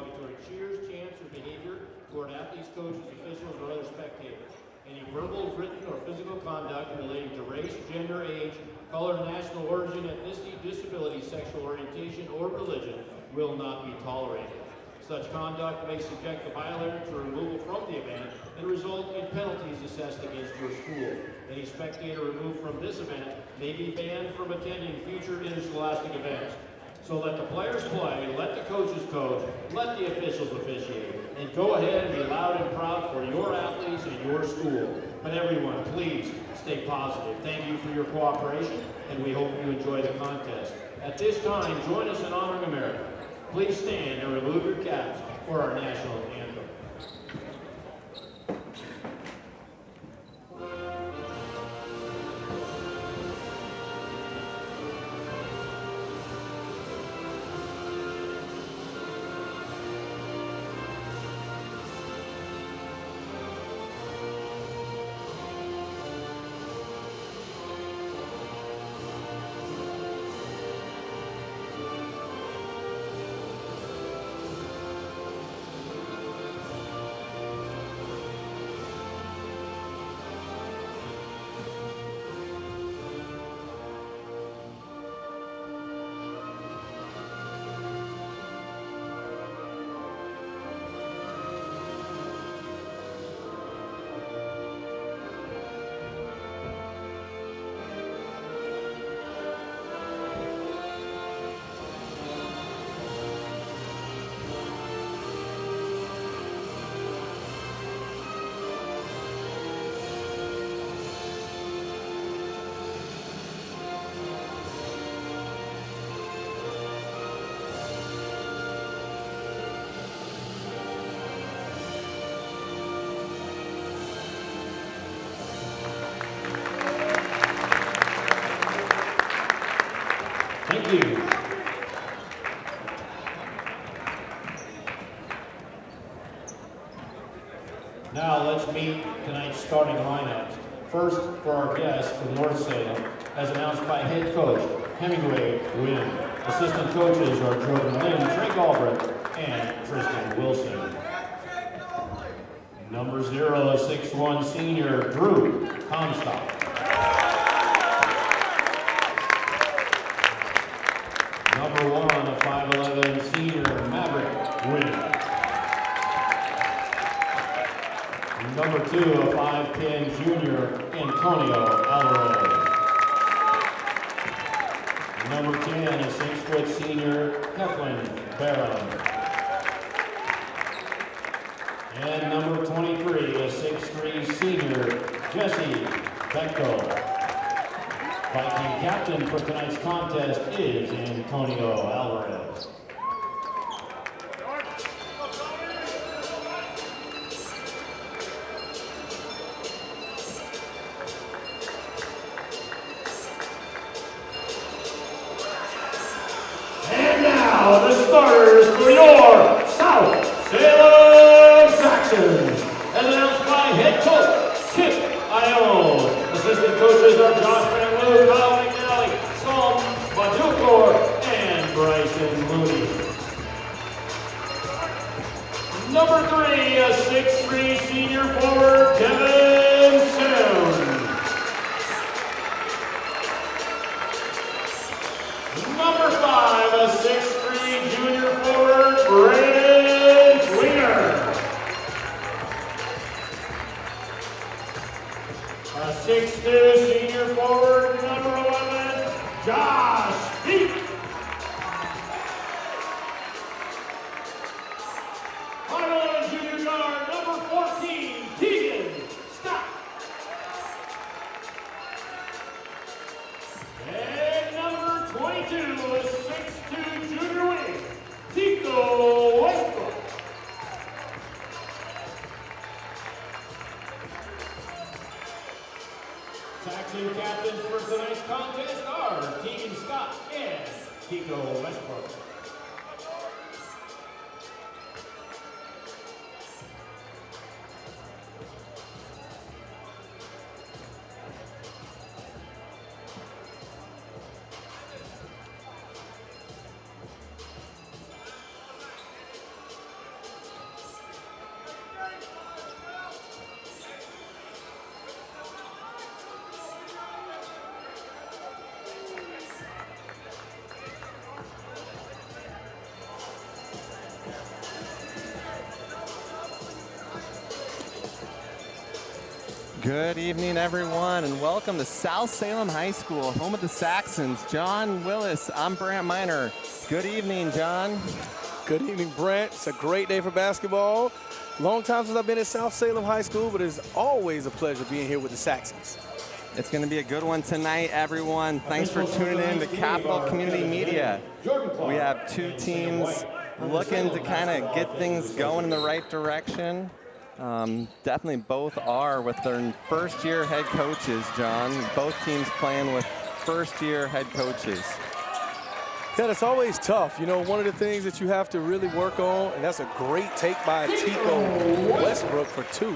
derogatory cheers, chants, or behavior toward athletes, coaches, officials, or other spectators. Any verbal, written, or physical conduct relating to race, gender, age, color, national origin, ethnicity, disability, sexual orientation, or religion will not be tolerated. Such conduct may subject the violator to removal from the event and result in penalties assessed against your school. Any spectator removed from this event may be banned from attending future interscholastic events. So let the players play, let the coaches coach, let the officials officiate, and go ahead and be loud and proud for your athletes and your school. But everyone, please stay positive. Thank you for your cooperation, and we hope you enjoy the contest. At this time, join us in honoring America. Please stand and remove your caps for our national anthem. Thank you. Now let's meet tonight's starting lineups. First, for our guests from North Salem, as announced by head coach Hemingway Wynn. Assistant coaches are Jordan Lynn, Trey Galbraith, and Tristan Wilson. Number 0, a 6'1" senior, Drew Comstock. Number 1, a 5'11" senior, Maverick Wynn. Number 2, a 5'10" junior, Antonio Alvarez. Number 10, a 6' senior, Heflin Barron. And number 23, a 6'3" senior, Jesse Bechtel. Viking captain for tonight's contest is Antonio Alvarez. And now the starters for your South Salem Saxons, as announced by head coach Chip Ione. Assistant coaches are Josh Van Loo, Kyle McNally, Psalm Badukor, and Bryson Mooney. Number 3, a 6'3" senior forward, Kevin Soon. Number 5, a 6'3" junior forward, Brandon Sweener. A 6'2" senior forward, number 11, Josh Peak. Junior guard, number 14, Tegan Scott. And number 22, a 6'2" junior wing, Tico Westbrook. Saxon captains for tonight's contest are Tegan Scott and Tico Westbrook. Good evening, everyone, and welcome to South Salem High School, home of the Saxons. John Willis, I'm Brant Miner. Good evening, John. Good evening, Brent. It's a great day for basketball. Long time since I've been at South Salem High School, but it's always a pleasure being here with the Saxons. It's going to be a good one tonight, everyone. Thanks for tuning in to Capital Community Media. We have two teams looking to kind of get things going in the right direction. Definitely both are with their first-year head coaches, John. Both teams playing with first-year head coaches. Yeah, it's always tough. You know, one of the things that you have to really work on, and that's a great take by Tico Westbrook for two.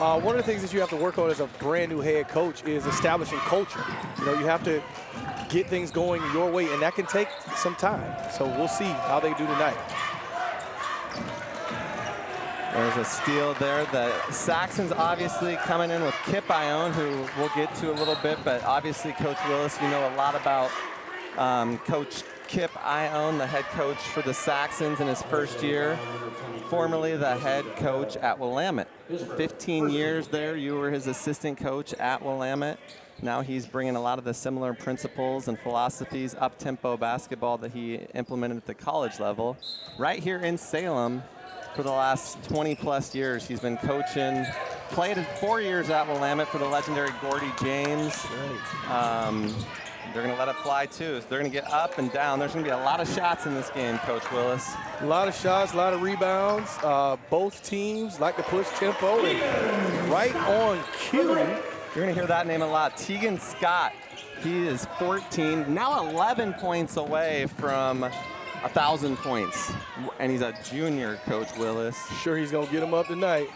One of the things that you have to work on as a brand new head coach is establishing culture. You know, you have to get things going your way, and that can take some time. So we'll see how they do tonight. There's a steal there. The Saxons obviously coming in with Kip Ione, who we'll get to a little bit, but obviously Coach Willis, you know a lot about Coach Kip Ione, the head coach for the Saxons in his first year, formerly the head coach at Willamette. 15 years there, you were his assistant coach at Willamette. Now he's bringing a lot of the similar principles and philosophies, up-tempo basketball that he implemented at the college level. Right here in Salem, for the last 20-plus years, he's been coaching, played 4 years at Willamette for the legendary Gordy James. They're going to let it fly, too. So they're going to get up and down. There's going to be a lot of shots in this game, Coach Willis. A lot of shots, a lot of rebounds. Both teams like to push tempo. And right on cue. You're going to hear that name a lot. Tegan Scott, he is 14, now 11 points away from 1,000 points. And he's a junior, Coach Willis. Sure he's going to get him up tonight.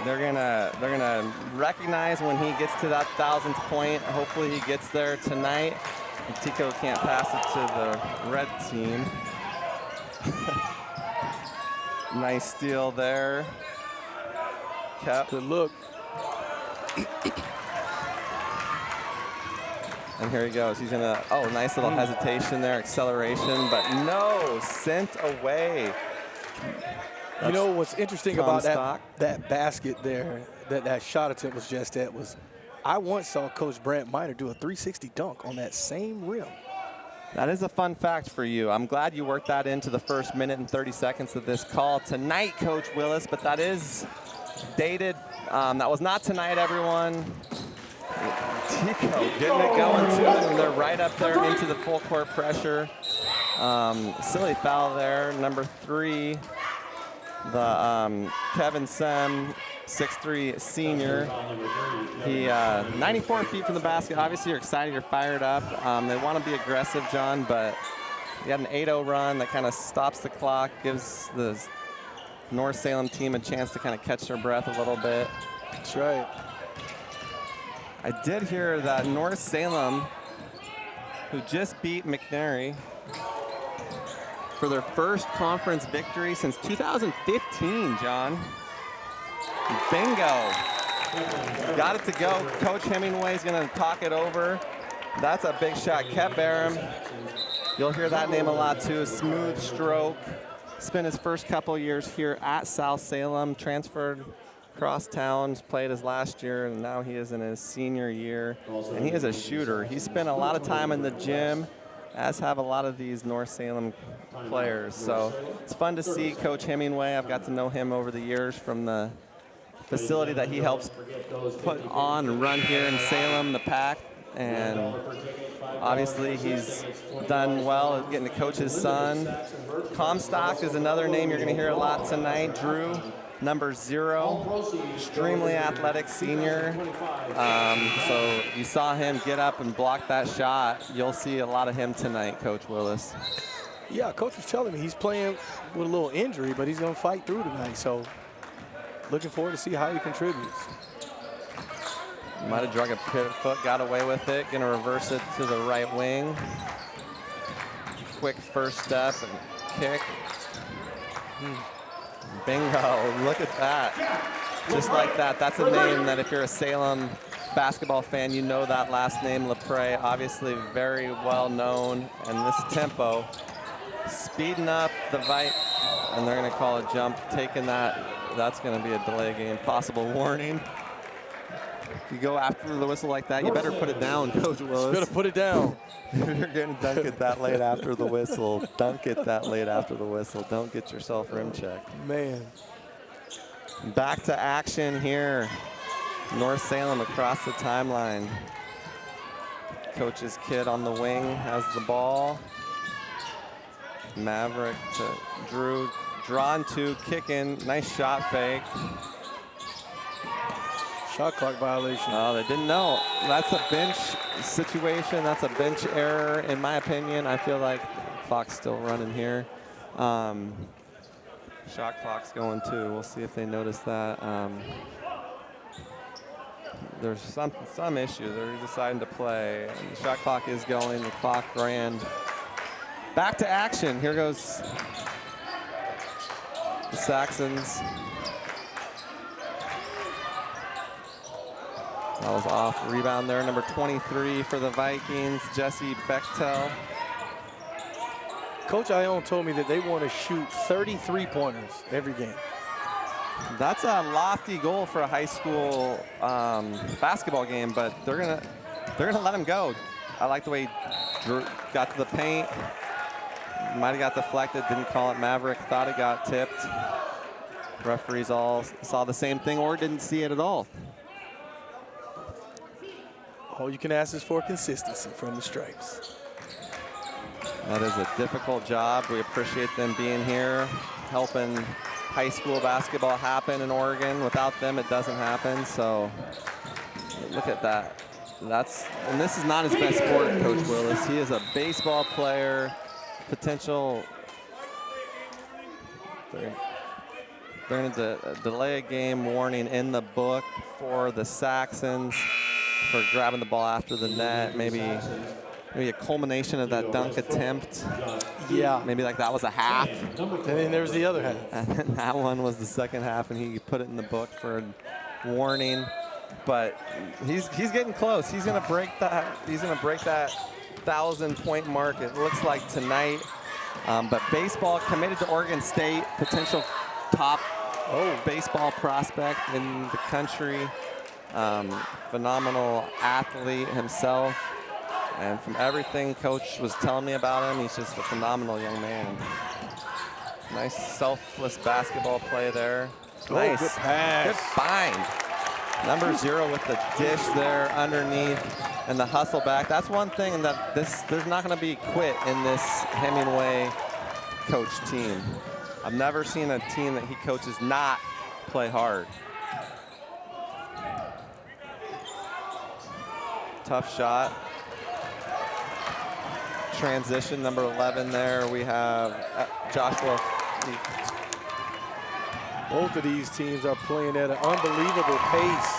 They're gonna recognize when he gets to that 1,000th point. Hopefully he gets there tonight. And Tico can't pass it to the red team. Nice steal there. Kept. Good look. And here he goes. He's gonna, nice little hesitation there, acceleration, but no, sent away. You know what's interesting about that basket there, that shot attempt was just at, was I once saw Coach Brant Miner do a 360 dunk on that same rim. That is a fun fact for you. I'm glad you worked that into the first minute and 30 seconds of this call tonight, Coach Willis, but that is dated. That was not tonight, everyone. Tico getting it going, too, and they're right up there into the full court pressure. Silly foul there, number 3. The Kevin Sem, 6'3" senior. He 94 feet from the basket. Obviously, you're excited, you're fired up. They want to be aggressive, John, but you got an 8-0 run that kind of stops the clock, gives the North Salem team a chance to kind of catch their breath a little bit. That's right. I did hear that North Salem, who just beat McNary for their first conference victory since 2015, John. Bingo. Got it to go. Coach Hemingway's going to talk it over. That's a big shot. Kep Aram. You'll hear that name a lot, too. Smooth stroke. Spent his first couple years here at South Salem. Transferred across town, played his last year, and now he is in his senior year. And he is a shooter. He spent a lot of time in the gym, as have a lot of these North Salem players. So it's fun to see Coach Hemingway. I've got to know him over the years from the facility that he helps put on and run here in Salem, the PAC. And obviously he's done well at getting to coach his son. Comstock is another name you're going to hear a lot tonight. Drew, number 0, extremely athletic senior. So you saw him get up and block that shot. You'll see a lot of him tonight, Coach Willis. Yeah, Coach was telling me he's playing with a little injury, but he's going to fight through tonight. So looking forward to see how he contributes. Might have drug a pivot foot, got away with it. Going to reverse it to the right wing. Quick first step and kick. Bingo, look at that. Just like that. That's a name that if you're a Salem basketball fan, you know that last name, LaPre. Obviously very well known. And this tempo, speeding up the Vite, and they're going to call a jump. Taking that, that's going to be a delay game. Possible warning. You go after the whistle like that, you better put it down, Coach Willis. You better put it down. If you're going to dunk it that late after the whistle, dunk it that late after the whistle. Don't get yourself rim checked. Man. Back to action here. North Salem across the timeline. Coach's kid on the wing has the ball. Maverick to Drew. Drawn to, kicking. Nice shot fake. Shot clock violation. Oh, they didn't know. That's a bench situation. That's a bench error, in my opinion. I feel like clock's still running here. Shot clock's going too. We'll see if they notice that. There's some issue. They're deciding to play. And the shot clock is going. The clock ran. Back to action. Here goes the Saxons. That was off. Rebound there. Number 23 for the Vikings, Jesse Bechtel. Coach Ione told me that they want to shoot 33 pointers every game. That's a lofty goal for a high school basketball game, but they're gonna let him go. I like the way Drew got to the paint. Might have got deflected, didn't call it. Maverick thought it got tipped. Referees all saw the same thing or didn't see it at all. All you can ask is for consistency from the Stripes. That is a difficult job. We appreciate them being here, helping high school basketball happen in Oregon. Without them, it doesn't happen. So look at that. And this is not his best sport, Coach Willis. He is a baseball player, potential. They're going to delay a game warning in the book for the Saxons for grabbing the ball after the net. Maybe a culmination of that dunk attempt. Yeah. Maybe like that was a half. And then there's the other half. And then that one was the second half, and he put it in the book for a warning. But he's getting close. He's gonna break that. He's gonna break that 1,000-point mark. It looks like tonight. But baseball, committed to Oregon State, potential top baseball prospect in the country. Phenomenal athlete himself. And from everything Coach was telling me about him, he's just a phenomenal young man. Nice selfless basketball play there. Nice. Good pass. Good find. Number 0 with the dish there underneath and the hustle back. That's one thing that there's not going to be quit in this Hemingway coach team. I've never seen a team that he coaches not play hard. Tough shot. Transition, number 11 there. We have Joshua. Both of these teams are playing at an unbelievable pace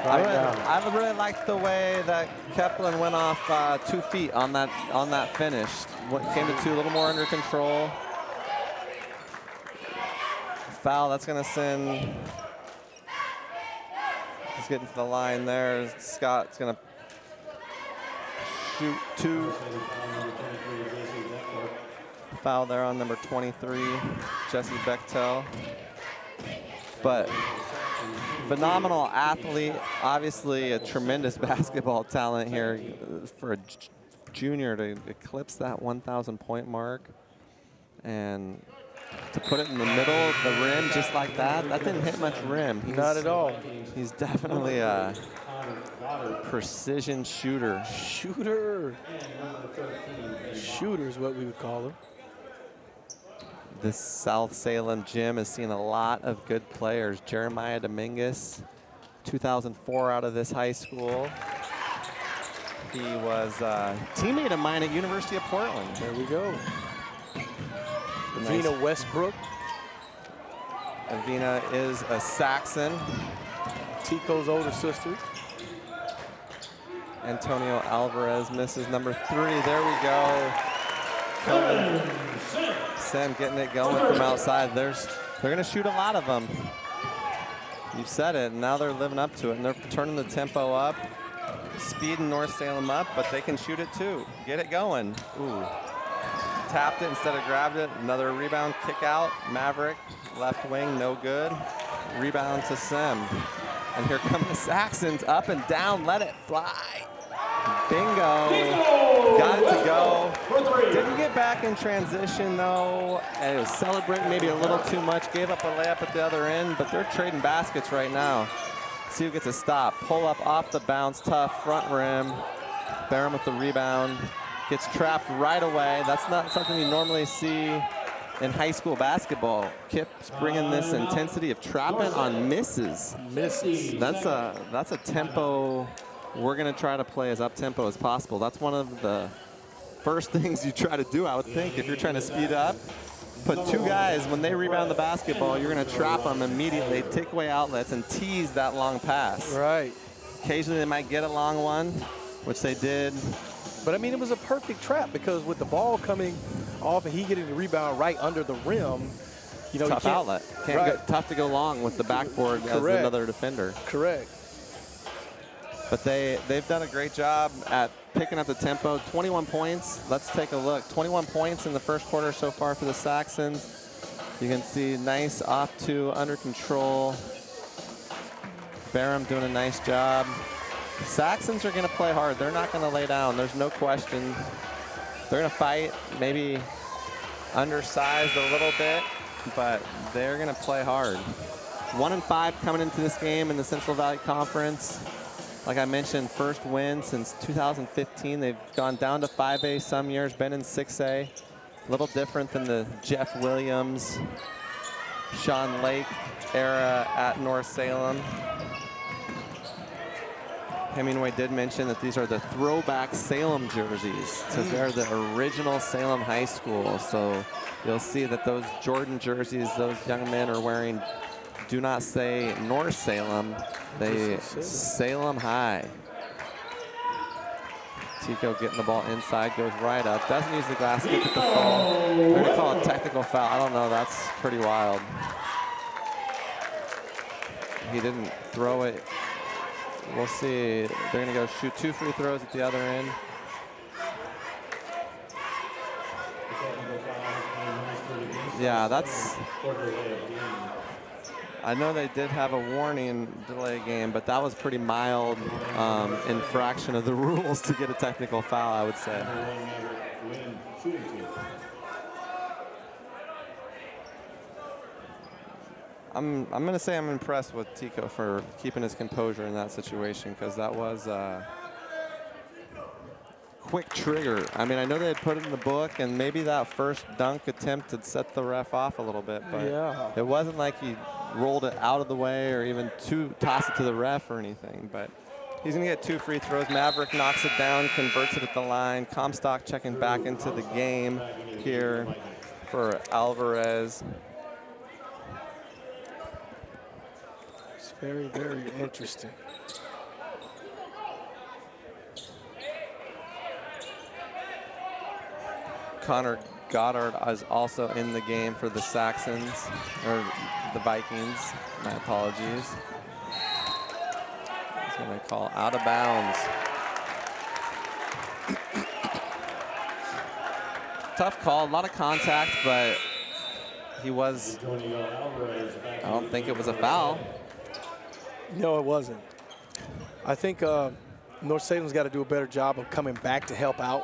right now. I really liked the way that Keplin went off 2 feet on that finish. Came to 2 a little more under control. Foul, that's going to send. He's getting to the line there. Scott's going to shoot 2. Foul there on number 23, Jesse Bechtel. But phenomenal athlete, obviously a tremendous basketball talent here for a junior to eclipse that 1,000-point mark and to put it in the middle of the rim just like that. That didn't hit much rim. Not at all. He's definitely a precision shooter. Shooter is what we would call him. This South Salem gym has seen a lot of good players. Jeremiah Dominguez, 2004 out of this high school. He was a teammate of mine at University of Portland. There we go. Avina Westbrook. Avina is a Saxon. Tico's older sister. Antonio Alvarez misses number 3. There we go. Sam getting it going from outside. They're going to shoot a lot of them. You've said it, and now they're living up to it, and they're turning the tempo up, speeding North Salem up, but they can shoot it too. Get it going. Ooh. Tapped it instead of grabbed it. Another rebound, kick out. Maverick, left wing, no good. Rebound to Sem. And here come the Saxons, up and down, let it fly. Bingo. Got it to go. Didn't get back in transition though. And it was celebrating maybe a little too much. Gave up a layup at the other end, but they're trading baskets right now. See who gets a stop. Pull up off the bounce, tough, front rim. Barham with the rebound. Gets trapped right away. That's not something you normally see in high school basketball. Kip's bringing this intensity of trapping on misses. That's a tempo we're going to try to play as up-tempo as possible. That's one of the first things you try to do, I would think, if you're trying to speed up. Put two guys, when they rebound the basketball, you're going to trap them immediately, take away outlets, and tease that long pass. Right. Occasionally they might get a long one, which they did. But, I mean, it was a perfect trap because with the ball coming off and he getting the rebound right under the rim, you know, tough outlet. Tough to go long with the backboard as another defender. Correct. But they've done a great job at picking up the tempo. 21 points. Let's take a look. 21 points in the first quarter so far for the Saxons. You can see nice off to under control. Barham doing a nice job. Saxons are going to play hard. They're not going to lay down. There's no question. They're going to fight, maybe undersized a little bit, but they're going to play hard. 1-5 coming into this game in the Central Valley Conference. Like I mentioned, first win since 2015. They've gone down to 5A some years, been in 6A. A little different than the Jeff Williams, Sean Lake era at North Salem. Hemingway did mention that these are the throwback Salem jerseys. So they're the original Salem High School. So you'll see that those Jordan jerseys those young men are wearing do not say North Salem, they Salem High. Tico getting the ball inside, goes right up, doesn't use the glass, gets at the fall. They're gonna call a technical foul. I don't know, that's pretty wild. He didn't throw it. We'll see. They're gonna go shoot 2 free throws at the other end. Yeah, that's, I know they did have a warning delay game, but that was pretty mild infraction of the rules to get a technical foul, I would say. I'm going to say I'm impressed with Tico for keeping his composure in that situation, because that was a quick trigger. I mean, I know they had put it in the book, and maybe that first dunk attempt had set the ref off a little bit, but it wasn't like he rolled it out of the way or even toss it to the ref or anything. But he's going to get 2 free throws. Maverick knocks it down, converts it at the line. Comstock checking back into the game here for Alvarez. It's very, very interesting. Connor Goddard is also in the game for the Saxons, or the Vikings, my apologies. He's gonna call out of bounds. Tough call, a lot of contact, but he was, I don't think it was a foul. No, it wasn't. I think North Salem's got to do a better job of coming back to help out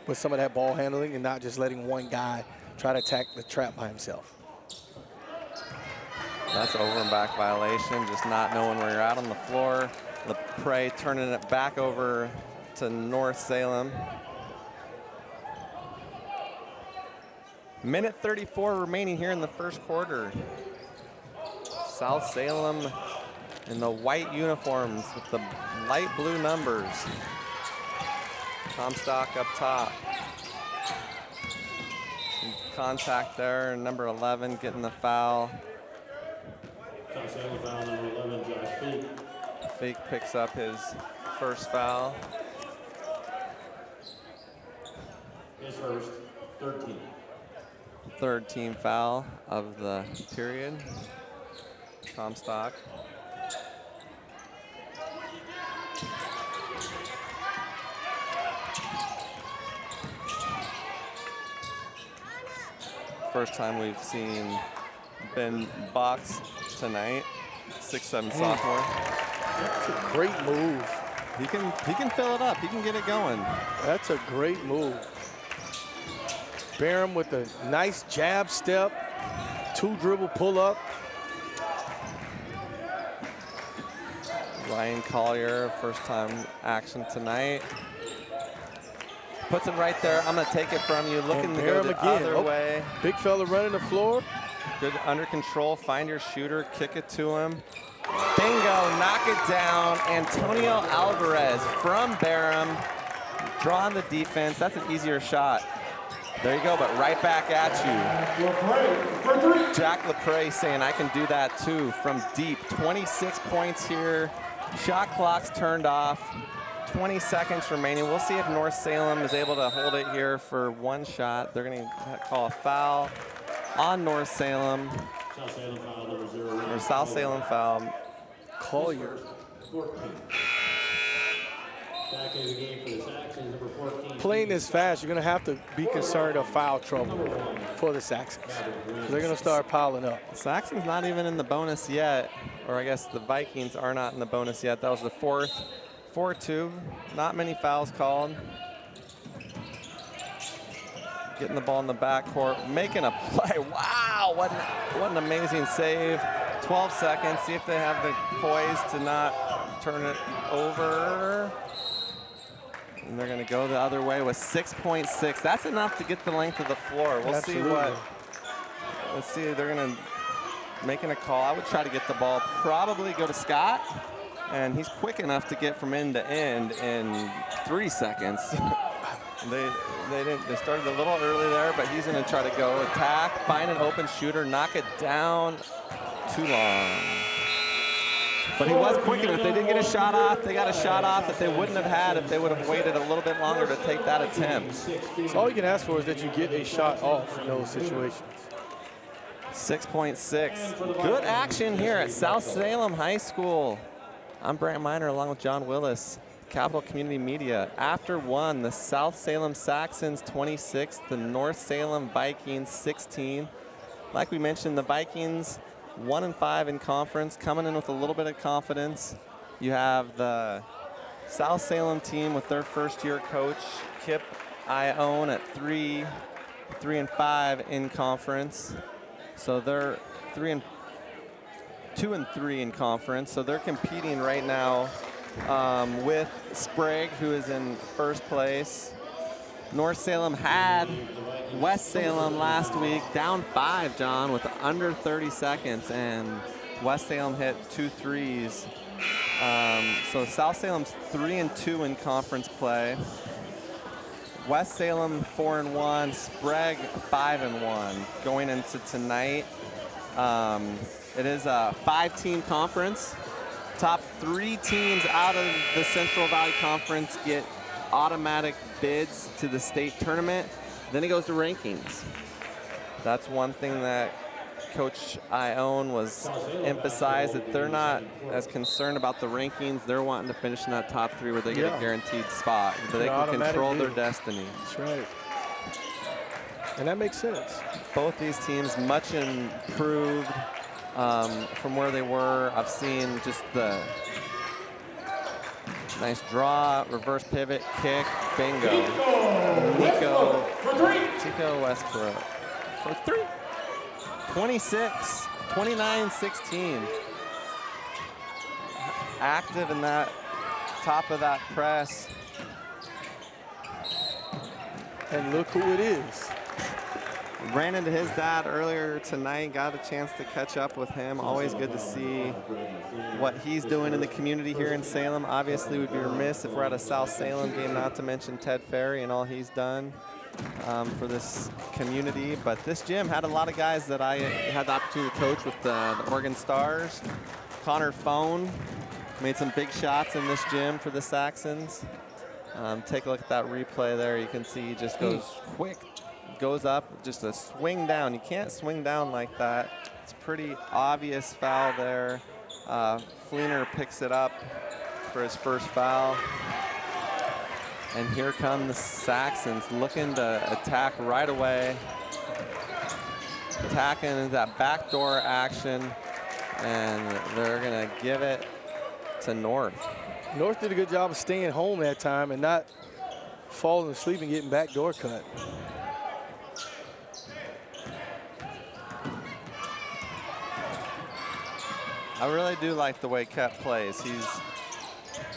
with some of that ball handling and not just letting one guy try to attack the trap by himself. That's over and back violation, just not knowing where you're at on the floor. LePray turning it back over to North Salem. Minute 34 remaining here in the first quarter. South Salem in the white uniforms with the light blue numbers. Comstock up top. Some contact there, number 11 getting the foul. Foul number 11, Josh Fake. Fake picks up his first foul. His first, 13. Third team foul of the period. Comstock. First time we've seen Ben box tonight, 6'7" sophomore. That's a great move. He can fill it up. He can get it going. That's a great move. Barham with a nice jab step, 2-dribble pull-up. Ryan Collier, first time action tonight. Puts it right there. I'm going to take it from you. Looking to go the other way. Big fella running the floor. Good under control. Find your shooter. Kick it to him. Bingo. Knock it down. Antonio Alvarez from Barham. Drawing the defense. That's an easier shot. There you go, but right back at you. Jack LaPre saying, I can do that too from deep. 26 points here. Shot clock's turned off. 20 seconds remaining. We'll see if North Salem is able to hold it here for one shot. They're going to call a foul on North Salem. South Salem foul. Collier. Playing this fast, you're going to have to be concerned of foul trouble for the Saxons. They're going to start piling up. Saxon's not even in the bonus yet, or I guess the Vikings are not in the bonus yet. That was the fourth. 4-2, not many fouls called. Getting the ball in the backcourt, making a play. Wow, what an amazing save. 12 seconds, see if they have the poise to not turn it over. And they're gonna go the other way with 6.6. That's enough to get the length of the floor. We'll see what, let's see, they're gonna making a call. I would try to get the ball, probably go to Scott. And he's quick enough to get from end to end in 3 seconds. They started a little early there, but he's going to try to go attack, find an open shooter, knock it down. Too long. But he was quick enough. They didn't get a shot off. They got a shot off that they wouldn't have had if they would have waited a little bit longer to take that attempt. So all you can ask for is that you get a shot off in those situations. 6.6. Good action here at South Salem High School. I'm Brant Miner along with John Willis, Capital Community Media. After one, the South Salem Saxons 26, the North Salem Vikings 16. Like we mentioned, the Vikings 1-5 in conference, coming in with a little bit of confidence. You have the South Salem team with their first-year coach, Kip Ione, at 3-5 in conference. So they're 2-3 in conference, so they're competing right now with Sprague, who is in first place. North Salem had West Salem last week, down 5, John, with under 30 seconds, and West Salem hit 2 threes. So South Salem's 3-2 in conference play. West Salem 4-1, Sprague 5-1 going into tonight. It is a 5-team conference. Top 3 teams out of the Central Valley Conference get automatic bids to the state tournament. Then it goes to rankings. That's one thing that Coach Ione was emphasized, that they're not as concerned about the rankings. They're wanting to finish in that top 3 where they get a guaranteed spot, so they can control their destiny. That's right. And that makes sense. Both these teams much improved from where they were. I've seen just the nice draw, reverse pivot, kick, bingo. Tico Westbrook for 3. 26, 29-16. Active in that top of that press. And look who it is. Ran into his dad earlier tonight, got a chance to catch up with him. Always good to see what he's doing in the community here in Salem. Obviously, we'd be remiss if we're at a South Salem game not to mention Ted Ferry and all he's done for this community. But this gym had a lot of guys that I had the opportunity to coach with the Oregon Stars. Connor Phone made some big shots in this gym for the Saxons. Take a look at that replay there. You can see he just goes quick. Goes up, just a swing down. You can't swing down like that. It's pretty obvious foul there. Fleener picks it up for his first foul. And here come the Saxons looking to attack right away. Attacking that backdoor action. And they're gonna give it to North. North did a good job of staying home that time and not falling asleep and getting backdoor cut. I really do like the way Kep plays.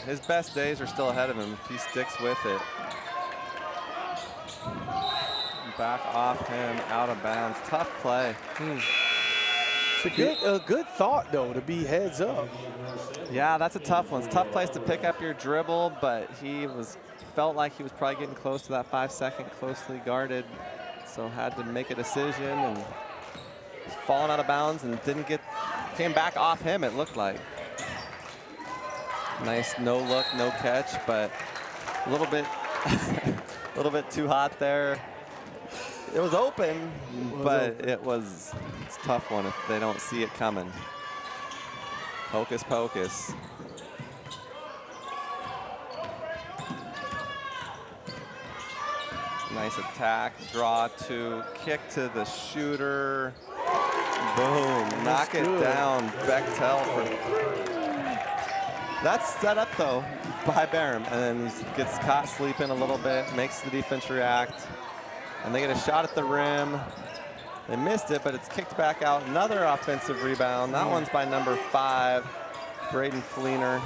His best days are still ahead of him if he sticks with it. Back off him, out of bounds. Tough play. It's a good thought, though, to be heads up. Yeah, that's a tough one. It's a tough place to pick up your dribble, but he felt like he was probably getting close to that 5-second closely guarded, so had to make a decision and falling out of bounds and came back off him, it looked like. Nice no look, no catch, but a little bit a little bit too hot there. It was open, but it's a tough one if they don't see it coming. Hocus pocus. Nice attack, draw two, kick to the shooter. Boom, knock it down. Bechtel for three. That's set up though by Barham, and then he gets caught sleeping a little bit, makes the defense react, and they get a shot at the rim. They missed it, but it's kicked back out. Another offensive rebound. That one's by number 5, Braden Fleener.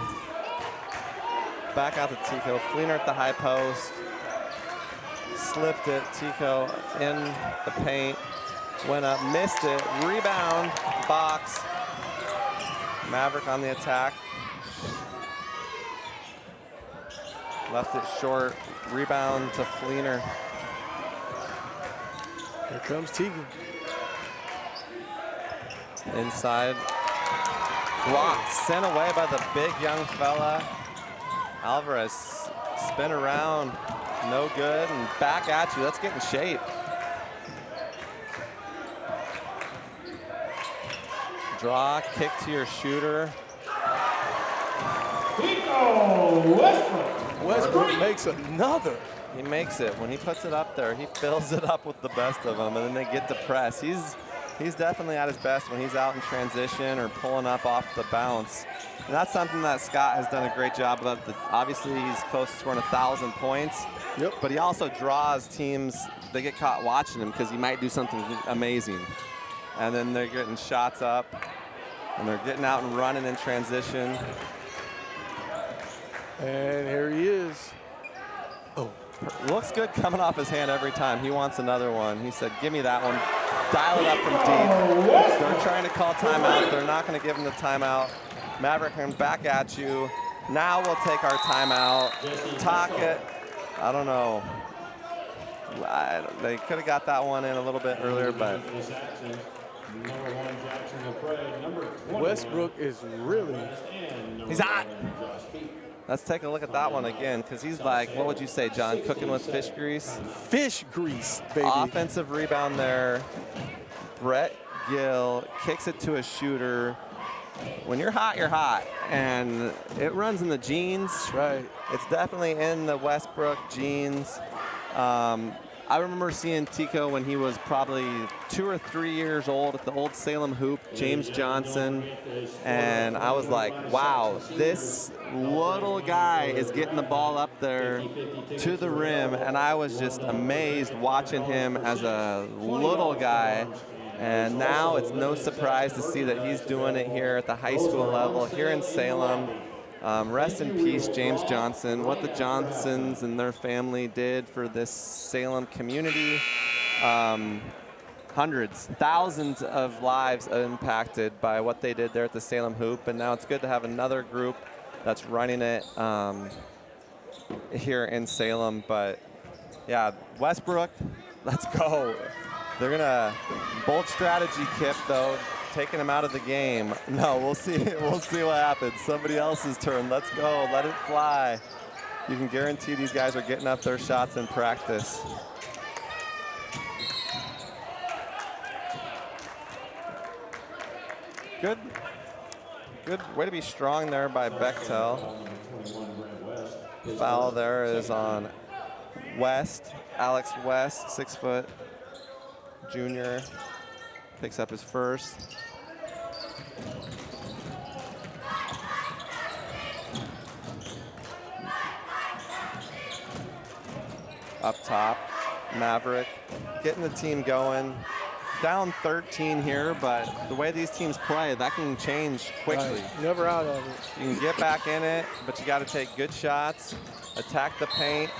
Back out to Tico. Fleener at the high post. Slipped it. Tico in the paint. Went up, missed it. Rebound, box. Maverick on the attack. Left it short. Rebound to Fleener. Here comes Teagan. Inside. Blocked, sent away by the big young fella. Alvarez spin around, no good, and back at you. Let's get in shape. Draw, kick to your shooter. Westbrook makes another. He makes it. When he puts it up there, he fills it up with the best of them, and then they get to press. He's definitely at his best when he's out in transition or pulling up off the bounce. And that's something that Scott has done a great job of. Obviously, he's close to scoring 1,000 points. Yep. But he also draws teams, they get caught watching him because he might do something amazing. And then they're getting shots up, and they're getting out and running in transition. And here he is. Oh. Looks good coming off his hand every time. He wants another one. He said, give me that one. Dial it up from deep. They're trying to call timeout. They're not going to give him the timeout. Maverick comes back at you. Now we'll take our timeout. Talk it. I don't know. They could have got that one in a little bit earlier, but Westbrook is really. He's hot. Let's take a look at that one again, because he's like, what would you say, John? Cooking with fish grease? Fish grease, baby. Offensive rebound there. Brett Gill kicks it to a shooter. When you're hot, you're hot. And it runs in the genes. That's right. It's definitely in the Westbrook genes. I remember seeing Tico when he was probably 2 or 3 years old at the old Salem hoop, James Johnson. And I was like, wow, this little guy is getting the ball up there to the rim. And I was just amazed watching him as a little guy. And now it's no surprise to see that he's doing it here at the high school level, here in Salem. Rest in peace, James Johnson. What the Johnsons and their family did for this Salem community. Hundreds, thousands of lives impacted by what they did there at the Salem Hoop. And now it's good to have another group that's running it here in Salem. But yeah, Westbrook, let's go. They're gonna bold strategy, Kip, though. Taking him out of the game. No, we'll see. We'll see what happens. Somebody else's turn. Let's go. Let it fly. You can guarantee these guys are getting up their shots in practice. Good way to be strong there by Bechtel. Foul there is on West. Alex West, 6 foot junior. Picks up his first. up top. Maverick getting the team going. Down 13 here, but the way these teams play, that can change quickly. Right. Never out of it. You can get back in it, but you got to take good shots, attack the paint.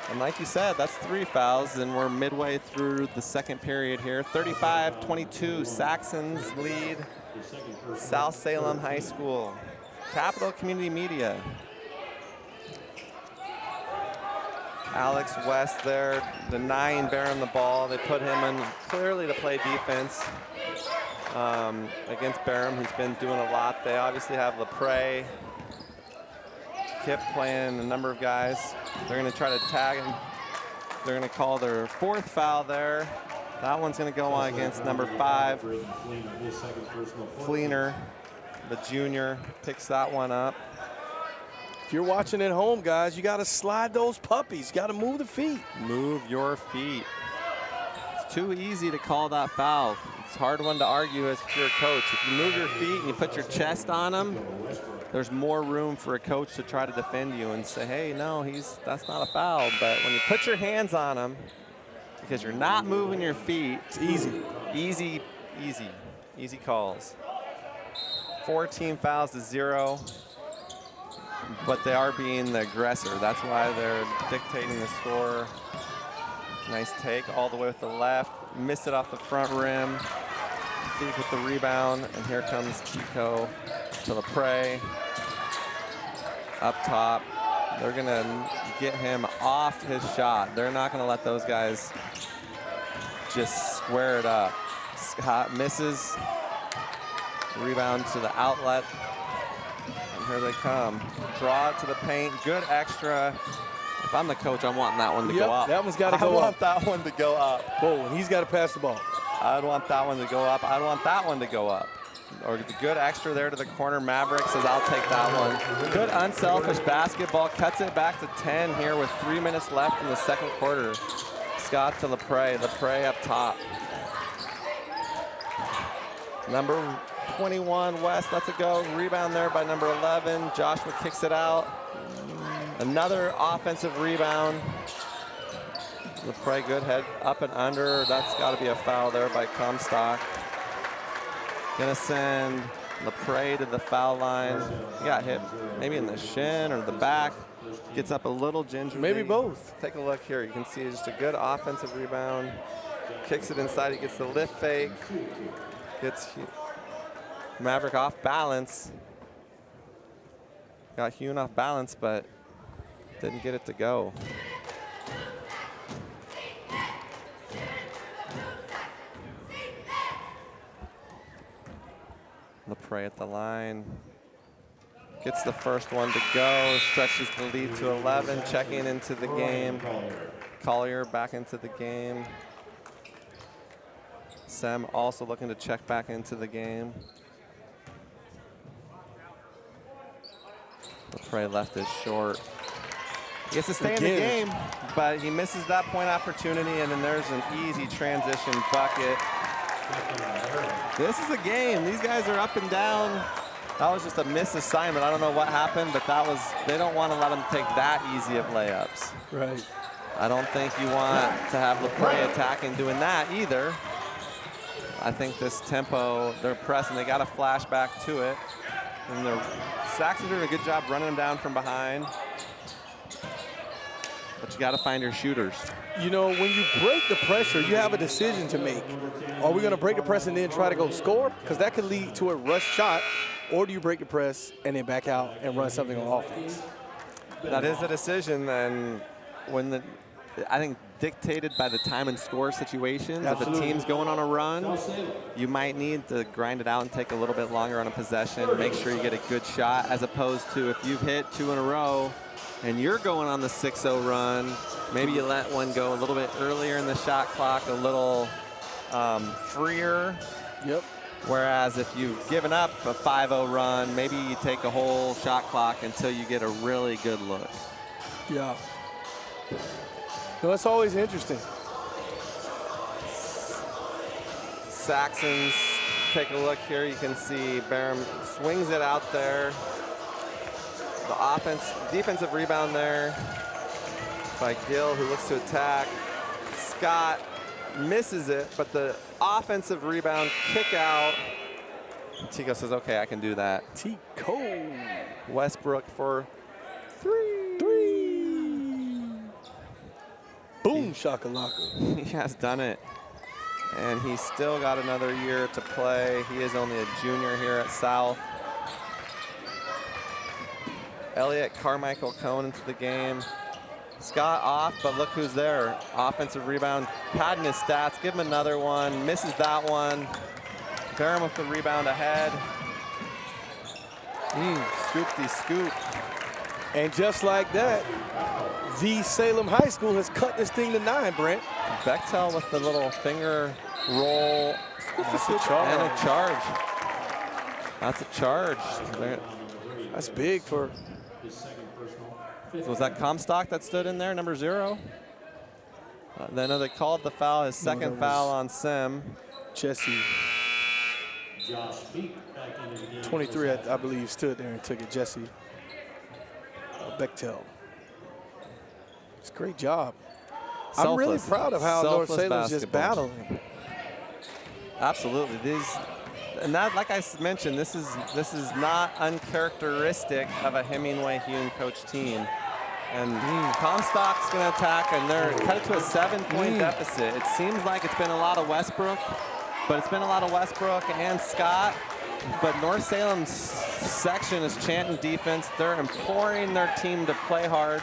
And like you said, that's 3 fouls, and we're midway through the second period here. 35-22, Saxons lead South Salem High School. Capital Community Media. Alex West there denying Barham the ball. They put him in clearly to play defense against Barham, who's been doing a lot. They obviously have LaPre, Kip playing a number of guys. They're going to try to tag him. They're going to call their 4th foul there. That one's going to go on against number 5. Fleener, the junior, picks that one up. If you're watching at home, guys, you got to slide those puppies. You got to move the feet. Move your feet. It's too easy to call that foul. It's a hard one to argue as if you're a coach. If you move your feet and you put your chest on them, there's more room for a coach to try to defend you and say, hey, no, that's not a foul. But when you put your hands on them, because you're not moving your feet, it's easy. Easy calls. 14 fouls to 0. But they are being the aggressor. That's why they're dictating the score. Nice take all the way with the left. Missed it off the front rim. Thief with the rebound. And here comes Chico to LaPre. Up top. They're going to get him off his shot. They're not going to let those guys just square it up. Scott misses. Rebound to the outlet. Here they come. Draw it to the paint. Good extra. If I'm the coach, I'm wanting that one to go up. That one's got to go up. I want that one to go up. Oh, and he's got to pass the ball. I'd want that one to go up. I'd want that one to go up. Or the good extra there to the corner. Maverick says, I'll take that one. Good unselfish basketball. Cuts it back to 10 here with 3 minutes left in the second quarter. Scott to LaPre. LaPre up top. Number 21, West lets it go. Rebound there by number 11. Joshua kicks it out. Another offensive rebound. LaPre good head up and under. That's got to be a foul there by Comstock. Gonna send LaPre to the foul line. He got hit maybe in the shin or the back. Gets up a little gingerly. Maybe both. Take a look here. You can see just a good offensive rebound. Kicks it inside. He gets the lift fake. Gets Maverick off balance. Got Hune off balance, but didn't get it to go. LaPre at the line. Gets the first one to go. Stretches the lead to 11. Checking into the game. Collier back into the game. Sem also looking to check back into the game. LaPre left is short. He gets to stay in the game, but he misses that point opportunity, and then there's an easy transition bucket. This is a game. These guys are up and down. That was just a misassignment. I don't know what happened, but that was, they don't want to let them take that easy of layups. Right. I don't think you want to have LaPre attacking doing that either. I think this tempo, they're pressing, they got to flash back to it. And the Saxons are doing a good job running them down from behind. But you got to find your shooters. You know, when you break the pressure, you have a decision to make. Are we going to break the press and then try to go score? Because that could lead to a rush shot. Or do you break the press and then back out and run something on offense? That is a decision, and when I think dictated by the time and score situations. Absolutely. If a team's going on a run, you might need to grind it out and take a little bit longer on a possession. Make sure you get a good shot, as opposed to if you've hit 2 in a row and you're going on the 6-0 run, maybe you let one go a little bit earlier in the shot clock, a little freer. Yep. Whereas if you've given up a 5-0 run, maybe you take a whole shot clock until you get a really good look. Yeah. No, that's always interesting. Saxons, take a look here. You can see Barham swings it out there. The defensive rebound there. by Gill, who looks to attack. Scott misses it, but the offensive rebound, kick out. Tico says, okay, I can do that. Tico. Westbrook for three. Boom, shakalaka. He has done it. And he's still got another year to play. He is only a junior here at South. Elliott Carmichael Cohn into the game. Scott off, but look who's there. Offensive rebound, padding his stats. Give him another one. Misses that one. Barham with the rebound ahead. Scoop-de scoop. And just like that, the Salem High School has cut this thing to 9, Brent. Bechtel with the little finger roll. That's a charge. And a charge. That's a charge. That's big for... Was that Comstock that stood in there, number 0? I know they called the foul, his second foul on Sim. Jesse. 23, I believe, stood there and took it. Jesse Bechtel. It's a great job. I'm really proud of how North Salem's just battling. Absolutely. And that, like I mentioned, this is not uncharacteristic of a Hemingway-Hune coach team. And Comstock's going to attack, and they're cut it to a 7-point deficit. It seems like it's been a lot of Westbrook, but it's been a lot of Westbrook and Scott. But North Salem's section is chanting defense. They're imploring their team to play hard.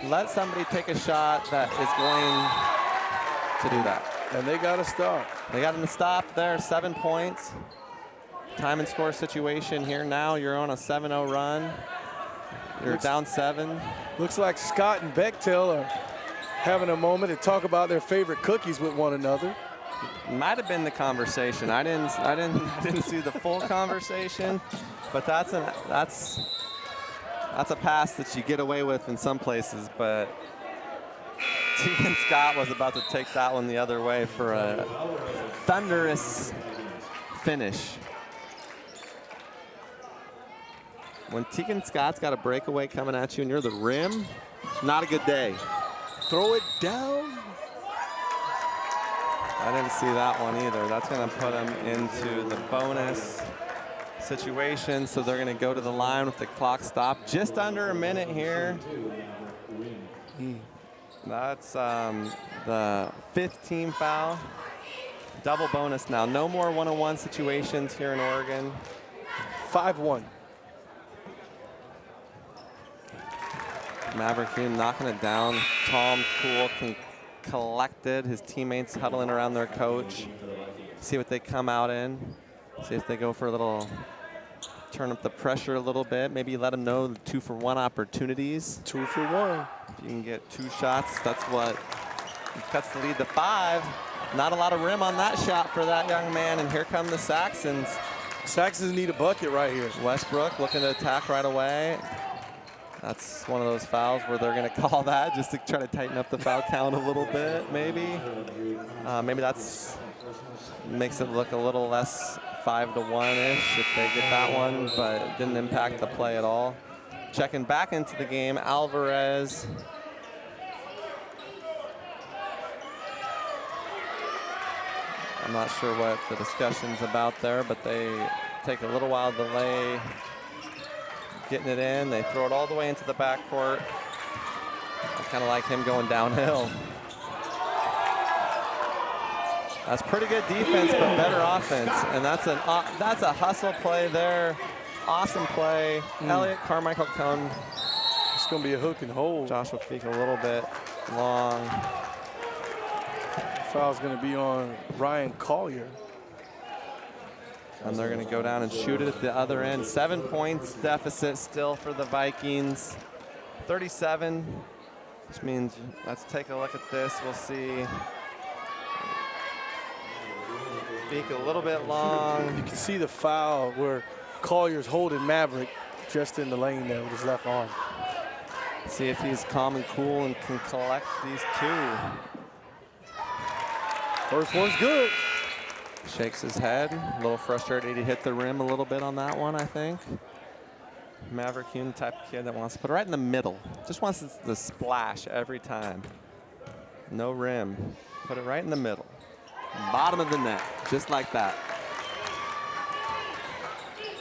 Let somebody take a shot that is going to do that. And they got to stop. They got him to stop there, 7 points. Time and score situation here now. You're on a 7-0 run. You're down 7. Looks like Scott and Bechtel are having a moment to talk about their favorite cookies with one another. Might have been the conversation. I didn't see the full conversation, but that's a pass that you get away with in some places. But Tegan Scott was about to take that one the other way for a thunderous finish. When Tegan Scott's got a breakaway coming at you and you're the rim, not a good day. Throw it down. I didn't see that one either. That's going to put them into the bonus situation. So they're going to go to the line with the clock stopped. Just under a minute here. That's the 5th team foul. Double bonus now. No more one-on-one situations here in Oregon. 5-1. Maverick Hume knocking it down. Calm, cool, collected. His teammates huddling around their coach. See what they come out in. See if they go for a little, turn up the pressure a little bit. Maybe let them know the 2-for-1 opportunities. 2 for 1. If you can get 2 shots, that's what cuts the lead to 5. Not a lot of rim on that shot for that young man. And here come the Saxons. Saxons need a bucket right here. Westbrook looking to attack right away. That's one of those fouls where they're going to call that just to try to tighten up the foul count a little bit, maybe. Maybe that's makes it look a little less 5-1-ish if they get that one, but it didn't impact the play at all. Checking back into the game, Alvarez. I'm not sure what the discussion's about there, but they take a little while delay getting it in. They throw it all the way into the backcourt. I kind of like him going downhill. That's pretty good defense, but better offense. And that's a hustle play there. Awesome play. Elliott Carmichael Cohn. It's going to be a hook and hold. Joshua Feek a little bit long. Foul's going to be on Ryan Collier. And they're going to go down and shoot it at the other end. 7 points deficit still for the Vikings. 37, which means let's take a look at this. We'll see. Feek a little bit long. You can see the foul where Collier's holding Maverick just in the lane there with his left arm. See if he's calm and cool and can collect these 2. First one's good. Shakes his head, a little frustrated. He hit the rim a little bit on that one, I think. Maverick Hume type of kid that wants to put it right in the middle. Just wants the splash every time. No rim. Put it right in the middle. Bottom of the net, just like that.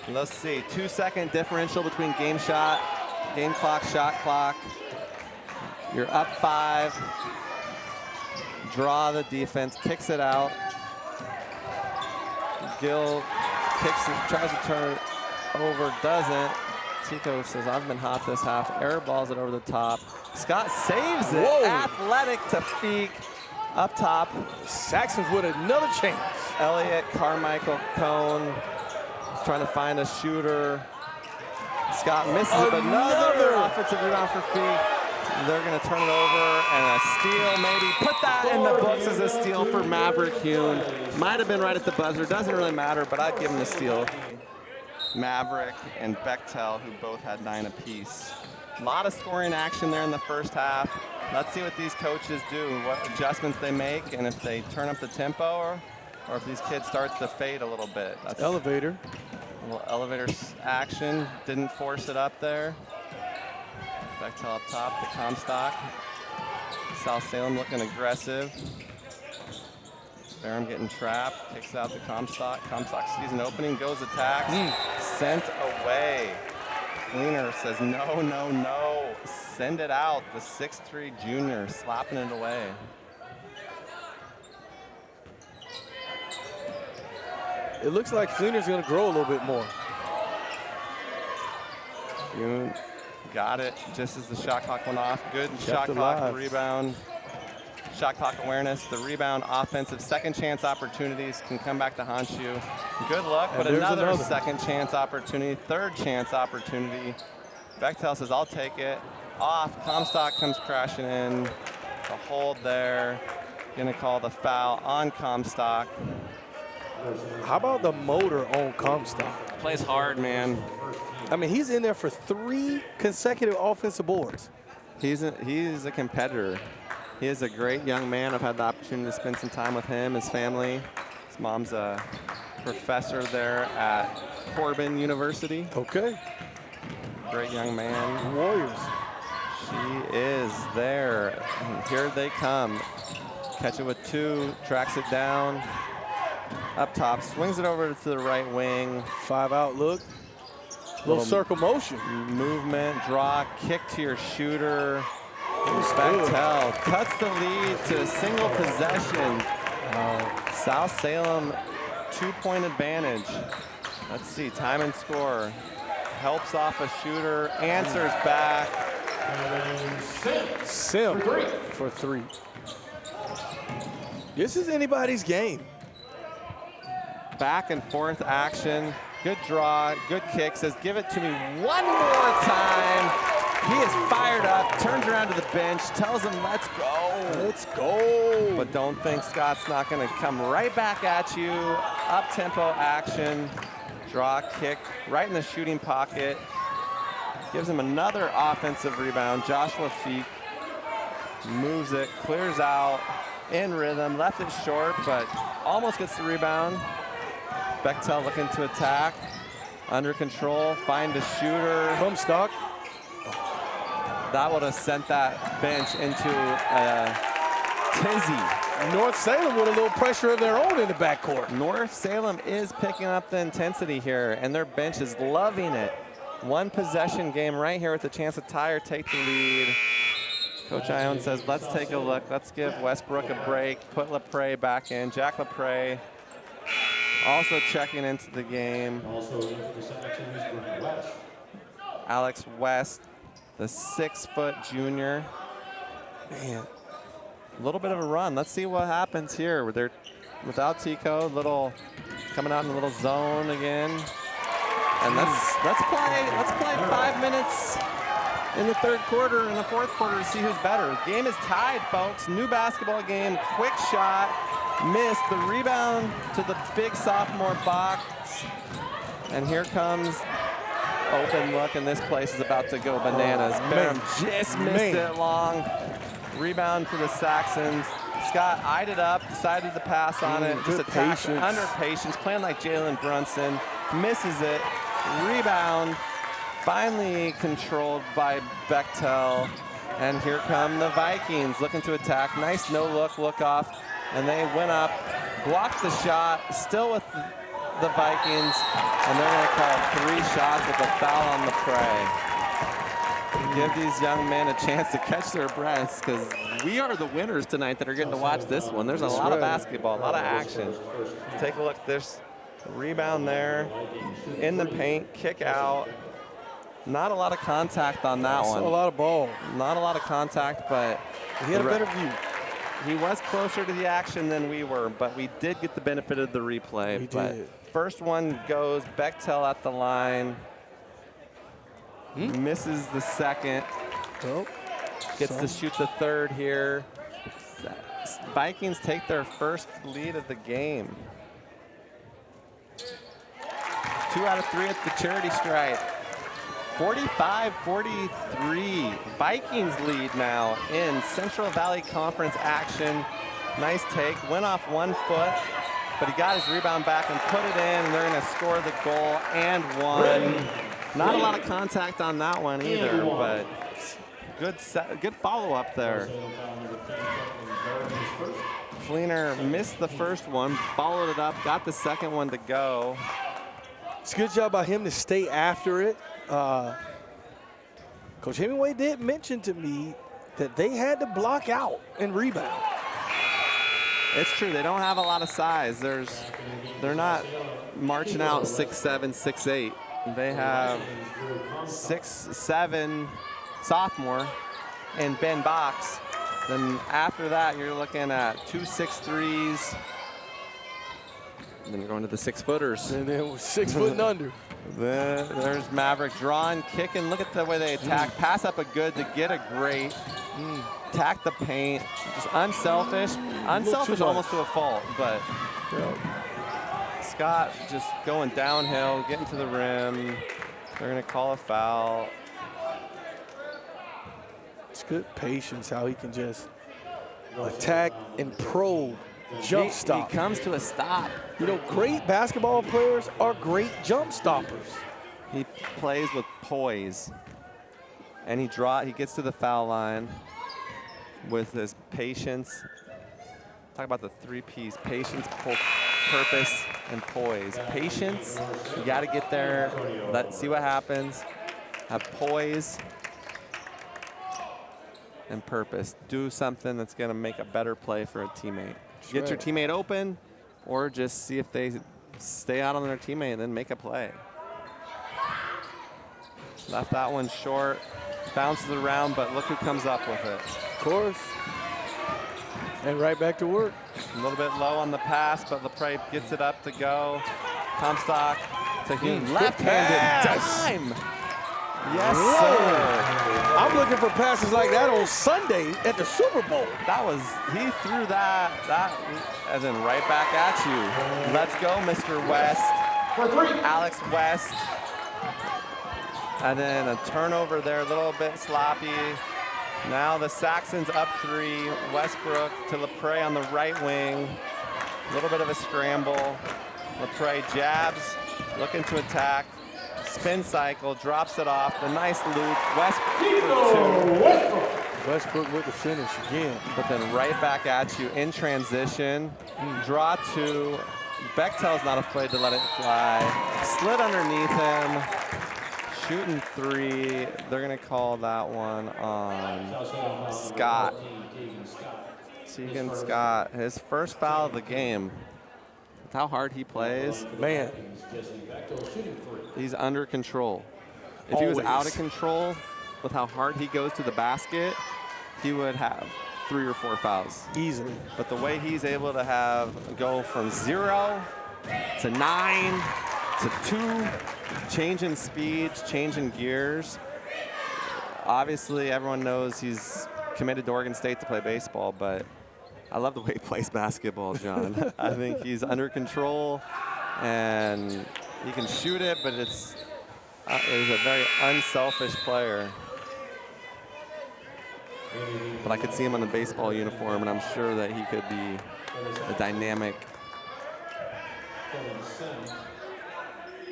Let's see, 2-second differential between game clock, shot clock. You're up 5. Draw the defense, kicks it out. Gill kicks it, tries to turn it over, doesn't. Tico says, I've been hot this half. Air balls it over the top. Scott saves it. Whoa. Athletic to Feek. Up top. Saxons with another chance. Elliott, Carmichael, Cone. He's trying to find a shooter. Scott misses it, but another offensive rebound for Feek. They're going to turn it over, and a steal maybe. Put that in the books as a steal for Maverick Hume. Might have been right at the buzzer. Doesn't really matter, but I'd give him the steal. Maverick and Bechtel, who both had 9 apiece. A lot of scoring action there in the first half. Let's see what these coaches do, what adjustments they make, and if they turn up the tempo or if these kids start to fade a little bit. That's Elevator. a little elevator action. Didn't force it up there. Bechtel up top to Comstock. South Salem looking aggressive. Barham getting trapped, kicks out to Comstock. Comstock sees an opening, goes attacks. Sent away. Fleener says, no, no, no. Send it out. The 6'3" junior slapping it away. It looks like Fleener's going to grow a little bit more. Hume got it just as the shot clock went off. Good shot it clock live. rebound. Shot clock awareness, the rebound, offensive, second chance opportunities can come back to haunt you. Good luck, but another second chance opportunity, third chance opportunity. Bechtel says, I'll take it. Off, Comstock comes crashing in. The hold there. Gonna call the foul on Comstock. How about the motor on Comstock? Plays hard, man. I mean, he's in there for 3 consecutive offensive boards. He's a competitor. He is a great young man. I've had the opportunity to spend some time with him, his family. His mom's a professor there at Corbin University. Okay. Great young man. Warriors. She is there. And here they come. Catch it with 2, tracks it down. Up top, swings it over to the right wing. 5 out look. Little circle motion. Movement, draw, kick to your shooter. Bechtel cuts the lead to a single possession. South Salem, 2-point advantage. Let's see, time and score. Helps off a shooter, answers back. Sim for 3. This is anybody's game. Back and forth action. Good draw, good kick. Says, give it to me one more time. He is fired up, turns around to the bench, tells him, let's go. Let's go. But don't think Scott's not going to come right back at you. Up-tempo action. Draw, kick, right in the shooting pocket. Gives him another offensive rebound. Joshua Feek moves it, clears out, in rhythm. Left it short, but almost gets the rebound. Bechtel looking to attack. Under control, find a shooter. Comstock. That would have sent that bench into a tizzy. North Salem with a little pressure of their own in the backcourt. North Salem is picking up the intensity here, and their bench is loving it. One possession game right here with a chance to tie or take the lead. Coach Ione says, let's take a look. Let's give Westbrook a break. Put LaPrey back in. Jack LaPrey also checking into the game. Also in for the Saxons, Grant West. Alex West, the 6-foot junior. Man, A little bit of a run. Let's see what happens here. They're without Tico, coming out in a little zone again. And let's play 5 minutes in the third quarter and the fourth quarter to see who's better. Game is tied, folks. New basketball game. Quick shot, missed. The rebound to the big sophomore box. And here comes open look, and this place is about to go bananas. Barham just missed it long. Rebound for the Saxons. Scott eyed it up, decided to pass on it. Just attacked under patience, playing like Jalen Brunson. Misses it. Rebound finally controlled by Bechtel. And here come the Vikings looking to attack. Nice look off. And they went up, blocked the shot, still with the Vikings. And they're going to call 3 shots with a foul on the prey. Give these young men a chance to catch their breaths, because we are the winners tonight that are getting to watch this one. There's a lot of basketball, a lot of action. Take a look. There's a rebound there in the paint, kick out. Not a lot of contact on that one. A lot of ball. Not a lot of contact, but he had a better view. He was closer to the action than we were, but we did get the benefit of the replay. We did. First one goes Bechtel at the line. Misses the second. Oh, Gets to shoot the third here. Vikings take their first lead of the game. 2 out of 3 at the charity stripe. 45-43. Vikings lead now in Central Valley Conference action. Nice take. Went off 1 foot, but he got his rebound back and put it in, and they're going to score the goal and one. Not a lot of contact on that one either, but good follow-up there. Fleener missed the first one, followed it up, got the second one to go. It's a good job by him to stay after it. Coach Hemingway did mention to me that they had to block out and rebound. It's true, they don't have a lot of size. They're not marching out 6'7", 6'8". They have 6'7" sophomore and Ben Box. Then after that, you're looking at 2 6'3s. And then you're going to the 6-footers. And then 6 foot and under. There's Maverick drawing, kicking. Look at the way they attack. Pass up a good to get a great. Attack the paint. Just unselfish. Unselfish almost to a fault, but Scott just going downhill, getting to the rim. They're going to call a foul. It's good patience how he can just attack and probe, jump stop. He comes to a stop. You know, great basketball players are great jump stoppers. He plays with poise. And he gets to the foul line with his patience. Talk about the 3 Ps: patience, purpose, and poise. Patience, you got to get there, see what happens. Have poise and purpose. Do something that's going to make a better play for a teammate. Get your teammate open, or just see if they stay out on their teammate and then make a play. Left that one short. Bounces around, but look who comes up with it. Of course. And right back to work. A little bit low on the pass, but LaPrade gets it up to go. Comstock to Hume. Left-handed dime. Yes, sir. I'm looking for passes like that on Sunday at the Super Bowl. He threw that as in right back at you. Let's go, Mr. West. Alex West. And then a turnover there, a little bit sloppy. Now the Saxons up 3. Westbrook to LaPrade on the right wing. A little bit of a scramble. LaPrade jabs, looking to attack. Spin cycle, drops it off. The nice loop. Westbrook with the finish again. But then right back at you in transition. Draw 2. Bechtel's not afraid to let it fly. Slid underneath him. Shooting 3. They're going to call that one on Scott. Tegan Scott, his first foul of the game. With how hard he plays, man, he's under control. If he was out of control with how hard he goes to the basket, he would have 3 or 4 fouls. Easily. But the way he's able to go from 0 to 9 to 2, changing speeds, changing gears. Obviously, everyone knows he's committed to Oregon State to play baseball, but I love the way he plays basketball, John. I think he's under control, and he can shoot it, but he's a very unselfish player. But I could see him in the baseball uniform, and I'm sure that he could be a dynamic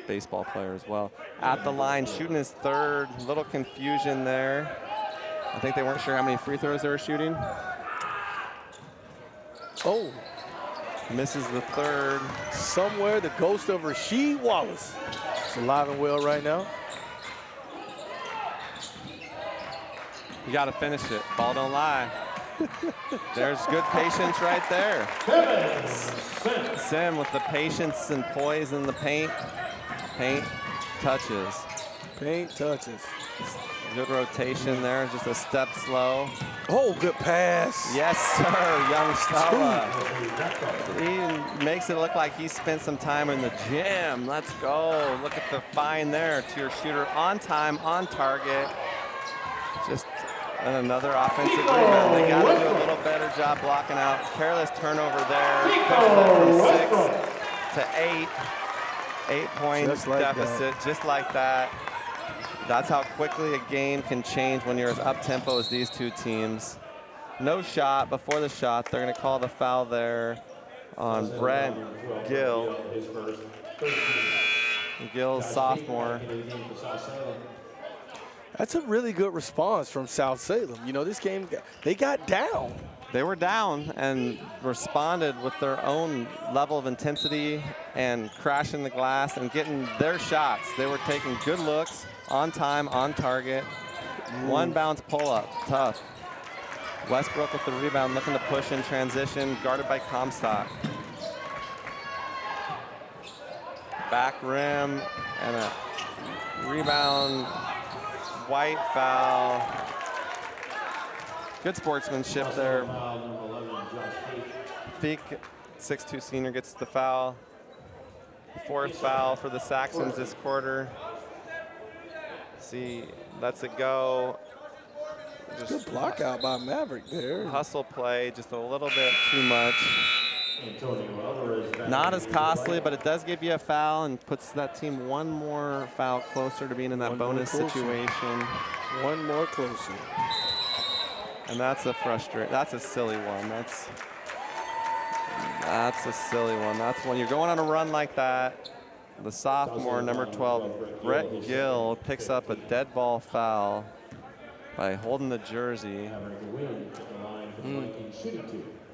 baseball player as well. At the line, shooting his third. Little confusion there. I think they weren't sure how many free throws they were shooting. Oh. Misses the third. Somewhere the ghost of Rasheed Wallace is alive and well right now. You got to finish it. Ball don't lie. There's good patience right there. Sim with the patience and poise in the paint. Paint touches. Paint touches. Good rotation there, just a step slow. Oh, good pass. Yes, sir, young fella. He makes it look like he spent some time in the gym. Let's go. Look at the find there to your shooter. On time, on target. Just another offensive rebound. They got to do a little better job blocking out. Careless turnover there. From 6 to 8. 8 points deficit, just like that. That's how quickly a game can change when you're as up-tempo as these two teams. No shot. Before the shot, they're going to call the foul there on Brett Gill. Gill's sophomore. That's a really good response from South Salem. You know, this game, they got down. They were down and responded with their own level of intensity and crashing the glass and getting their shots. They were taking good looks, on time, on target. One bounce pull-up, tough. Westbrook with the rebound, looking to push in transition, guarded by Comstock. Back rim and a rebound, white foul. Good sportsmanship there. Feek, 6'2" senior, gets the foul. Fourth foul for the Saxons this quarter. See, lets it go. Just good block out by Maverick there. Hustle play, just a little bit too much. Not as costly, but it does give you a foul and puts that team one more foul closer to being in that bonus situation. One more closer. And that's a silly one. That's a silly one. That's when you're going on a run like that. The sophomore, number 12, Brett Gill, picks up a dead ball foul by holding the jersey.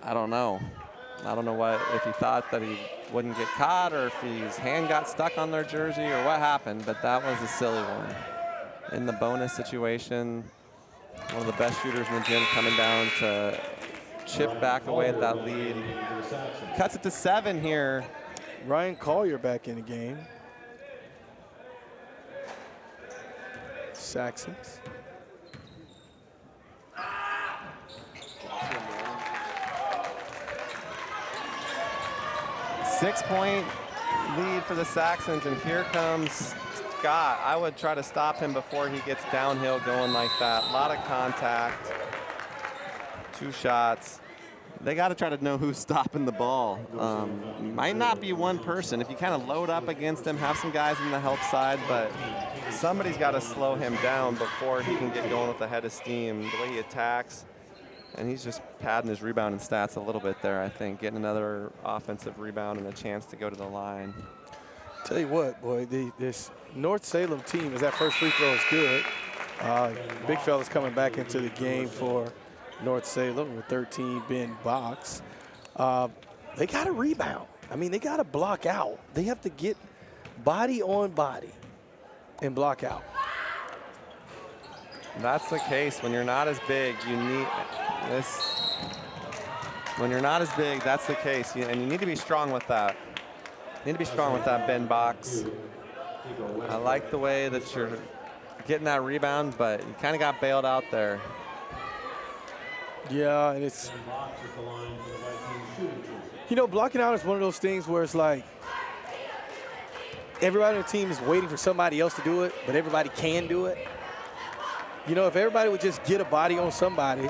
I don't know. I don't know if he thought that he wouldn't get caught or if his hand got stuck on their jersey or what happened, but that was a silly one. In the bonus situation, one of the best shooters in the gym coming down to chip back away at that lead. Cuts it to 7 here. Ryan Collier back in the game. Saxons. Six-point lead for the Saxons, and here comes Scott. I would try to stop him before he gets downhill going like that. A lot of contact. 2 shots. They got to try to know who's stopping the ball. Might not be one person. If you kind of load up against him, have some guys in the help side, but somebody's got to slow him down before he can get going with a head of steam. The way he attacks, and he's just padding his rebounding stats a little bit there, I think, getting another offensive rebound and a chance to go to the line. Tell you what, boy, this North Salem team, as that first free throw is good. Big fella's coming back into the game for North Salem with 13, Ben Box. They got to rebound. I mean, they got to block out. They have to get body on body and block out. That's the case. When you're not as big, you need this. When you're not as big, that's the case. And you need to be strong with that. You need to be strong with that Ben Box. I like the way that you're getting that rebound, but you kind of got bailed out there. Yeah, and it's, you know, blocking out is one of those things where it's like everybody on the team is waiting for somebody else to do it, but everybody can do it. You know, if everybody would just get a body on somebody,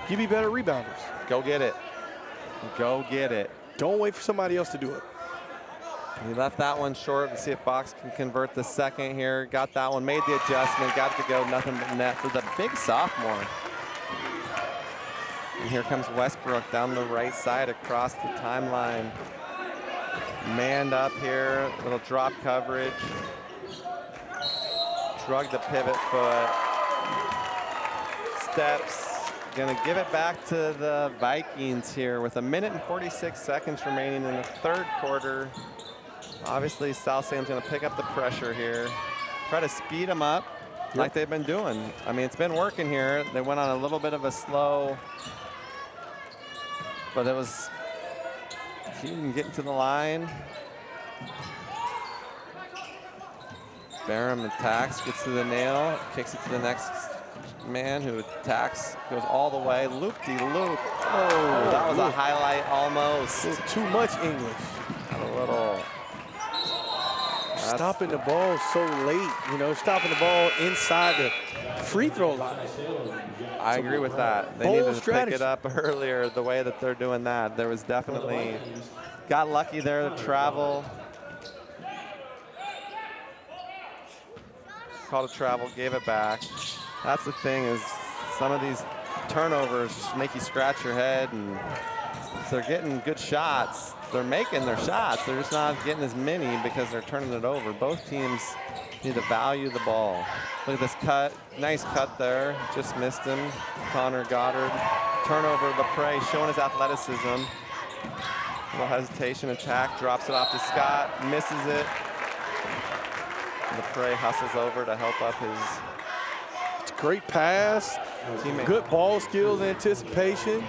you'd be better rebounders. Go get it. Go get it. Don't wait for somebody else to do it. He left that one short. Let's see if Box can convert the second here. Got that one, made the adjustment, got it to go, nothing but net for the big sophomore. And here comes Westbrook down the right side across the timeline. Manned up here, little drop coverage. Drug the pivot foot. Steps. Gonna give it back to the Vikings here with 1 minute and 46 seconds remaining in the third quarter. Obviously, South Salem's gonna pick up the pressure here. Try to speed them up like they've been doing. I mean, it's been working here. They went on a little bit of a slow, but it was Keaton getting to the line. Barham attacks, gets to the nail, kicks it to the next man who attacks, goes all the way, loop-de-loop. Oh, that was a highlight almost. Too much English. Got a little. Stopping the ball so late, you know, stopping the ball inside the free throw line. I agree with that. They needed to pick it up earlier the way that they're doing that. There was definitely, got lucky there to travel. Call to travel, gave it back. That's the thing is some of these turnovers just make you scratch your head, and if they're getting good shots, they're making their shots. They're just not getting as many because they're turning it over. Both teams need to value the ball. Look at this cut. Nice cut there. Just missed him. Connor Goddard. Turnover, Lepre showing his athleticism. Little hesitation, attack, drops it off to Scott, misses it. Lepre hustles over to help up his great pass, teammate. Good ball skills, anticipation.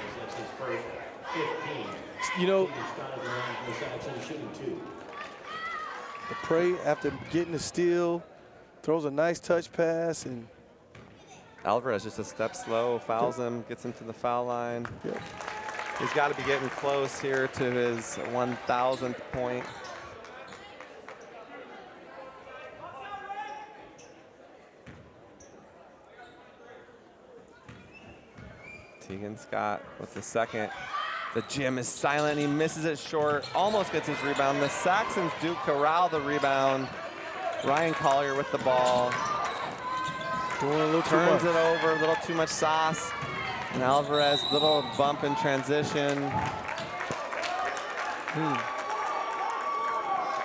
You know, the Prey, after getting the steal, throws a nice touch pass, and Alvarez just a step slow, fouls him, gets him to the foul line. Yep. He's got to be getting close here to his 1,000th point. Tegan Scott with the second. The gym is silent. He misses it short. Almost gets his rebound. The Saxons do corral the rebound. Ryan Collier with the ball. Turns it over. A little too much sauce. And Alvarez, little bump in transition.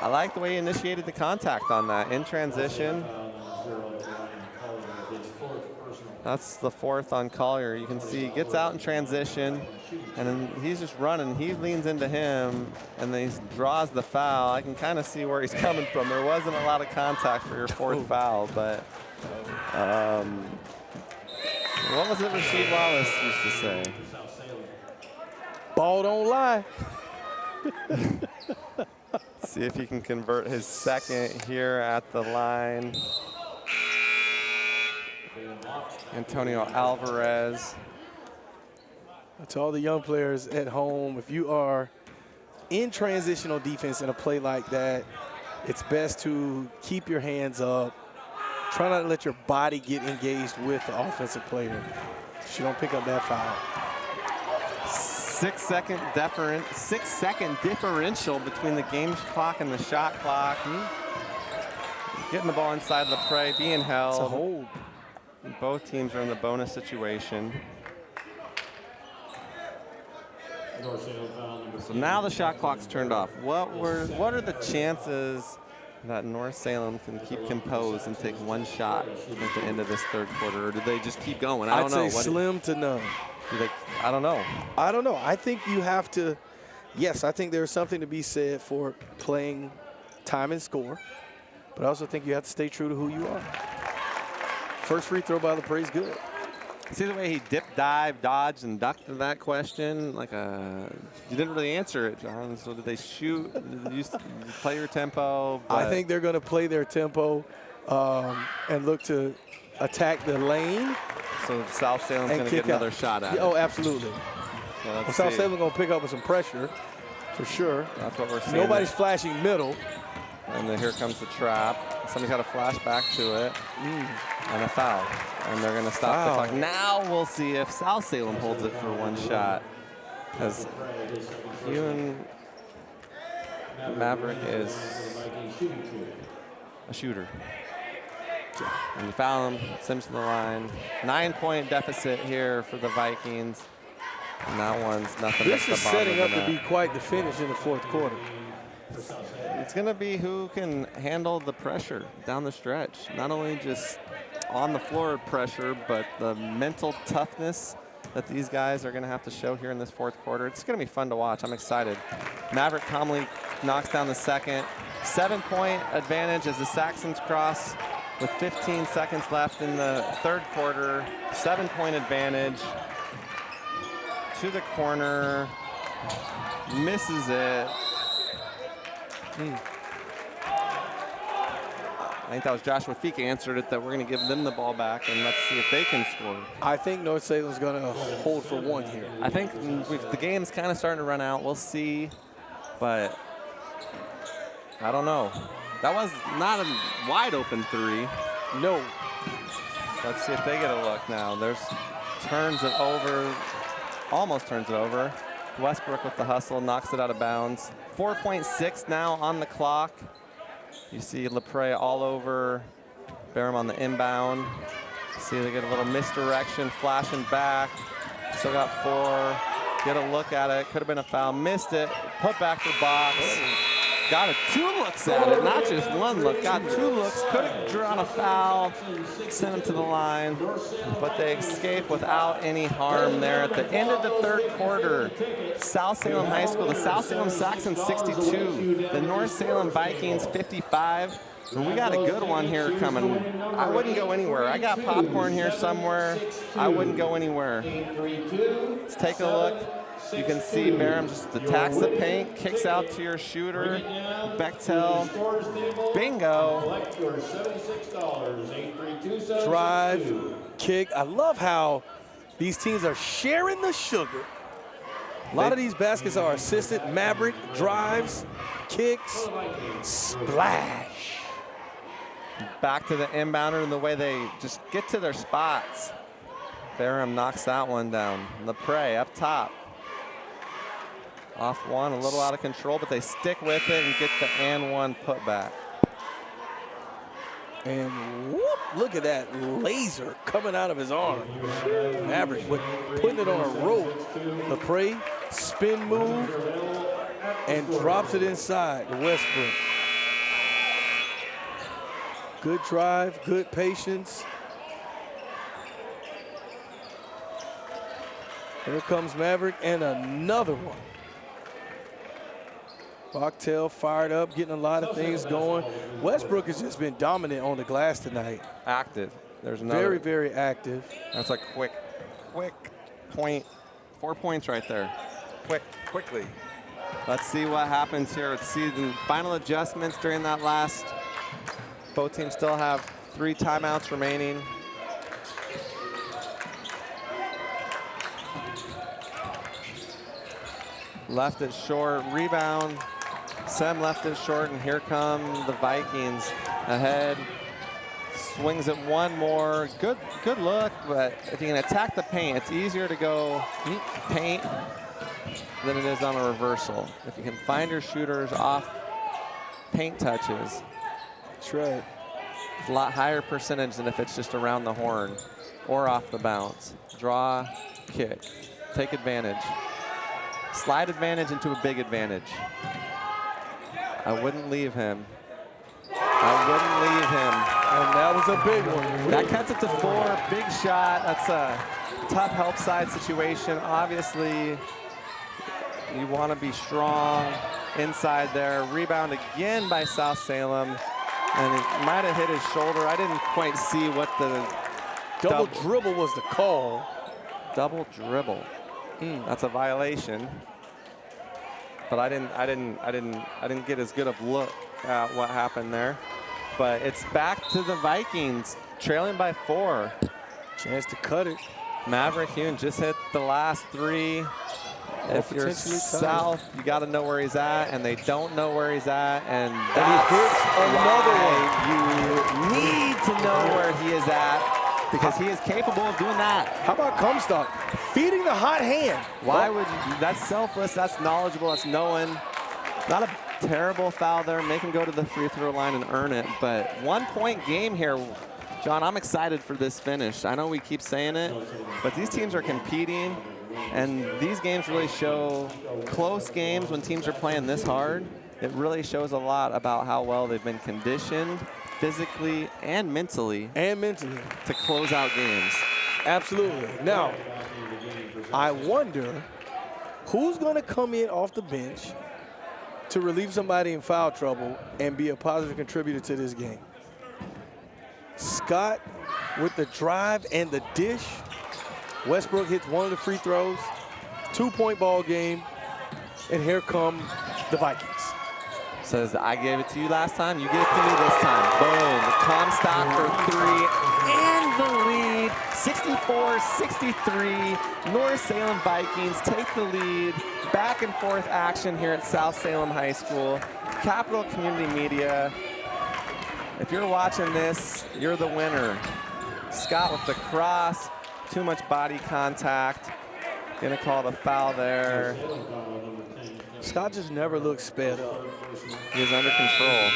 I like the way he initiated the contact on that in transition. That's the fourth on Collier. You can see he gets out in transition, and then he's just running. He leans into him, and then he draws the foul. I can kind of see where he's coming from. There wasn't a lot of contact for your fourth foul, but what was it Rasheed Wallace used to say? Ball don't lie. See if he can convert his second here at the line. Antonio Alvarez. To all the young players at home, if you are in transitional defense in a play like that, it's best to keep your hands up. Try not to let your body get engaged with the offensive player so you don't pick up that foul. 6 second differential between the game clock and the shot clock. Getting the ball inside the prey, being held. It's a hold. Both teams are in the bonus situation. So now the shot clock's turned off. What are the chances that North Salem can keep composed and take one shot at the end of this third quarter, or do they just keep going? I don't know. I'd say slim to none. I don't know. I don't know. I think you have to, yes, I think there's something to be said for playing time and score, but I also think you have to stay true to who you are. First free throw by the Prey's good. See the way he dipped, dived, dodged, and ducked to that question? You didn't really answer it, John. So did they shoot? Did you play your tempo? I think they're going to play their tempo and look to attack the lane. So South Salem's going to get another shot at it. Oh, absolutely. So South Salem's going to pick up with some pressure, for sure. That's what we're seeing. Nobody's flashing middle. And then here comes the trap. Somebody's got to flash back to it. And a foul. And they're going to stop the clock. Now we'll see if South Salem holds it for one shot. As Ewan Maverick is a shooter. And you foul him, sends to the line. 9-point deficit here for the Vikings. And that one's nothing but the bottom of the net. This is setting up to be quite the finish in the fourth quarter. It's going to be who can handle the pressure down the stretch. Not only just on the floor pressure, but the mental toughness that these guys are going to have to show here in this fourth quarter. It's going to be fun to watch. I'm excited. Maverick calmly knocks down the second. 7-point advantage as the Saxons cross with 15 seconds left in the third quarter. 7-point advantage to the corner. Misses it. I think that was Joshua Feek answered it, that we're going to give them the ball back, and let's see if they can score. I think North Salem's going to hold for one here. I think the game's kind of starting to run out. We'll see, but I don't know. That was not a wide open three. No. Let's see if they get a look now. Turns it over, almost turns it over. Westbrook with the hustle, knocks it out of bounds. 4.6 now on the clock. You see LaPrey all over Barham on the inbound. See they get a little misdirection, flashing back. Still got 4. Get a look at it. Could have been a foul. Missed it. Put back for box. Got 2 looks at it, not just 1 look. Got 2 looks. Could have drawn a foul. Sent him to the line. But they escape without any harm there. At the end of the third quarter, South Salem High School, the South Salem Saxons 62, the North Salem Vikings 55. And we got a good one here coming. I wouldn't go anywhere. I got popcorn here somewhere. I wouldn't go anywhere. Let's take a look. You can see Barham just attacks the paint, kicks out to your shooter. Bechtel, bingo. Drive, kick. I love how these teams are sharing the sugar. A lot of these baskets are assisted. Maverick drives, kicks, splash. Back to the inbounder and the way they just get to their spots. Barham knocks that one down. LaPrey up top. Off one, a little out of control, but they stick with it and get the and one put back. And whoop, look at that laser coming out of his arm. Maverick putting it on a rope. LaPrey, spin move, and drops it inside to Westbrook. Good drive, good patience. Here comes Maverick and another one. Bachtel fired up, getting a lot of things going. Westbrook has just been dominant on the glass tonight. Active. There's another. Very, very active. That's a quick point. 4 points right there. Quickly. Let's see what happens here. Let's see the final adjustments during that last. Both teams still have 3 timeouts remaining. Left it short, rebound. Sem left it short, and here come the Vikings ahead. Swings it one more. Good look, but if you can attack the paint, it's easier to go paint than it is on a reversal. If you can find your shooters off paint touches, That's right. it's a lot higher percentage than if it's just around the horn or off the bounce. Draw, kick, take advantage. Slide advantage into a big advantage. I wouldn't leave him. I wouldn't leave him. And that was a big one. That cuts it to 4. Big shot. That's a tough help side situation. Obviously, you want to be strong inside there. Rebound again by South Salem. And it might have hit his shoulder. I didn't quite see what the Double dribble was the call. Double dribble. That's a violation. But I didn't get as good of look at what happened there. But it's back to the Vikings, trailing by 4. Chance to cut it. Maverick Hune just hit the last 3. If you're South, you got to know where he's at, and they don't know where he's at, and that's why you need to know where he is at, because he is capable of doing that. How about Comstock feeding the hot hand? Why would you? That's selfless. That's knowledgeable. That's knowing. Not a terrible foul there. Make him go to the free throw line and earn it. But 1-point game here. John, I'm excited for this finish. I know we keep saying it, but these teams are competing, and these games really show close games when teams are playing this hard. it really shows a lot about how well they've been conditioned physically and mentally to close out games. Absolutely. Now, I wonder who's going to come in off the bench to relieve somebody in foul trouble and be a positive contributor to this game. Scott with the drive and the dish. Westbrook hits one of the free throws. 2-point ball game. And here come the Vikings. Says, I gave it to you last time, you give it to me this time. Boom, Comstock for 3 and the lead. 64-63, North Salem Vikings take the lead. Back and forth action here at South Salem High School. Capital Community Media. If you're watching this, you're the winner. Scott with the cross, too much body contact. Gonna call the foul there. Scott just never looks sped up. He's under control.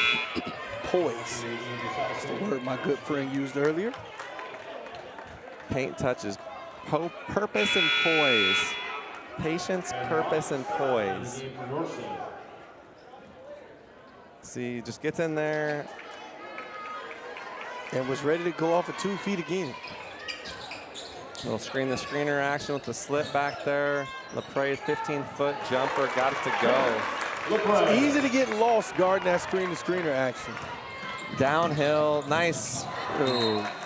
Poise. That's the word my good friend used earlier. Paint touches, purpose and poise. Patience, purpose, and poise. See, just gets in there. And was ready to go off of 2 feet again. Little screen-the-screener action with the slip back there. LePre 15-foot jumper, got it to go. It's easy to get lost guarding that screen-to-screener action. Downhill, nice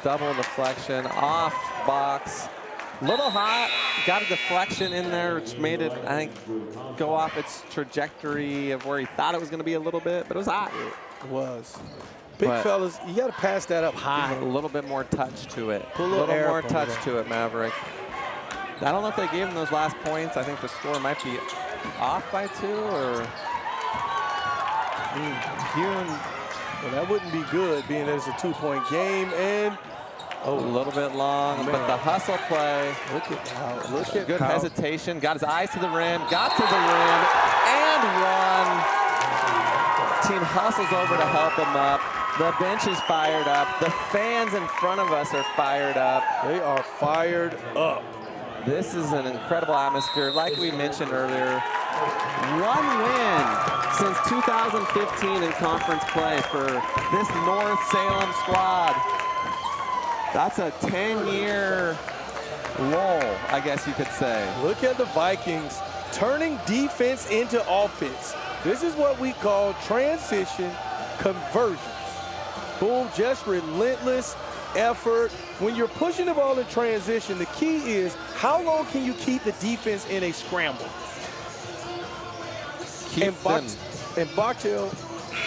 double deflection, off box. Little hot, got a deflection in there, which made it, I think, go off its trajectory of where he thought it was going to be a little bit, but it was hot. It was. Big fellas, you got to pass that up high. A little bit more touch to it. Put a little air more up touch there. to it, Maverick. I don't know if they gave him those last points. I think the score might be off by 2 or Hune. Well, that wouldn't be good, being that it's a 2-point game. And a little bit long, but the hustle play. Look at how. Look at good how. hesitation. Got his eyes to the rim. Got to the rim and one. Team hustles over to help him up. The bench is fired up. The fans in front of us are fired up. They are fired up. This is an incredible atmosphere. Like we mentioned earlier, 1 win since 2015 in conference play for this North Salem squad. That's a 10-year lull, I guess you could say. Look at the Vikings turning defense into offense. This is what we call transition conversions. Boom, just relentless effort. When you're pushing the ball in transition, the key is how long can you keep the defense in a scramble? And Boxell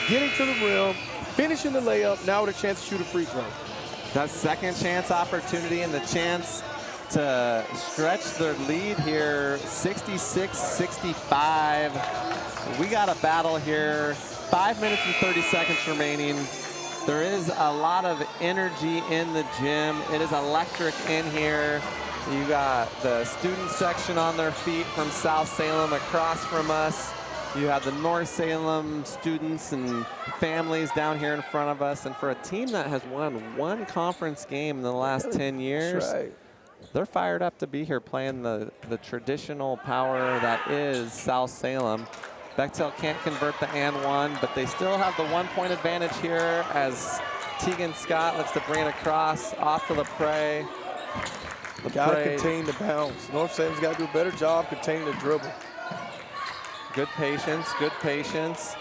getting to the rim, finishing the layup, now with a chance to shoot a free throw. That second chance opportunity and the chance to stretch their lead here, 66-65. We got a battle here. 5 minutes and 30 seconds remaining. There is a lot of energy in the gym. It is electric in here. You got the student section on their feet from South Salem across from us. You have the North Salem students and families down here in front of us. And for a team that has won 1 conference game in the last 10 years, Right. they're fired up to be here playing the traditional power that is South Salem. Bechtel can't convert the and 1, but they still have the 1-point advantage here as Tegan Scott looks to bring it across off to LePre. Got to contain the bounce. North Salem's got to do a better job containing the dribble. Good patience, good patience.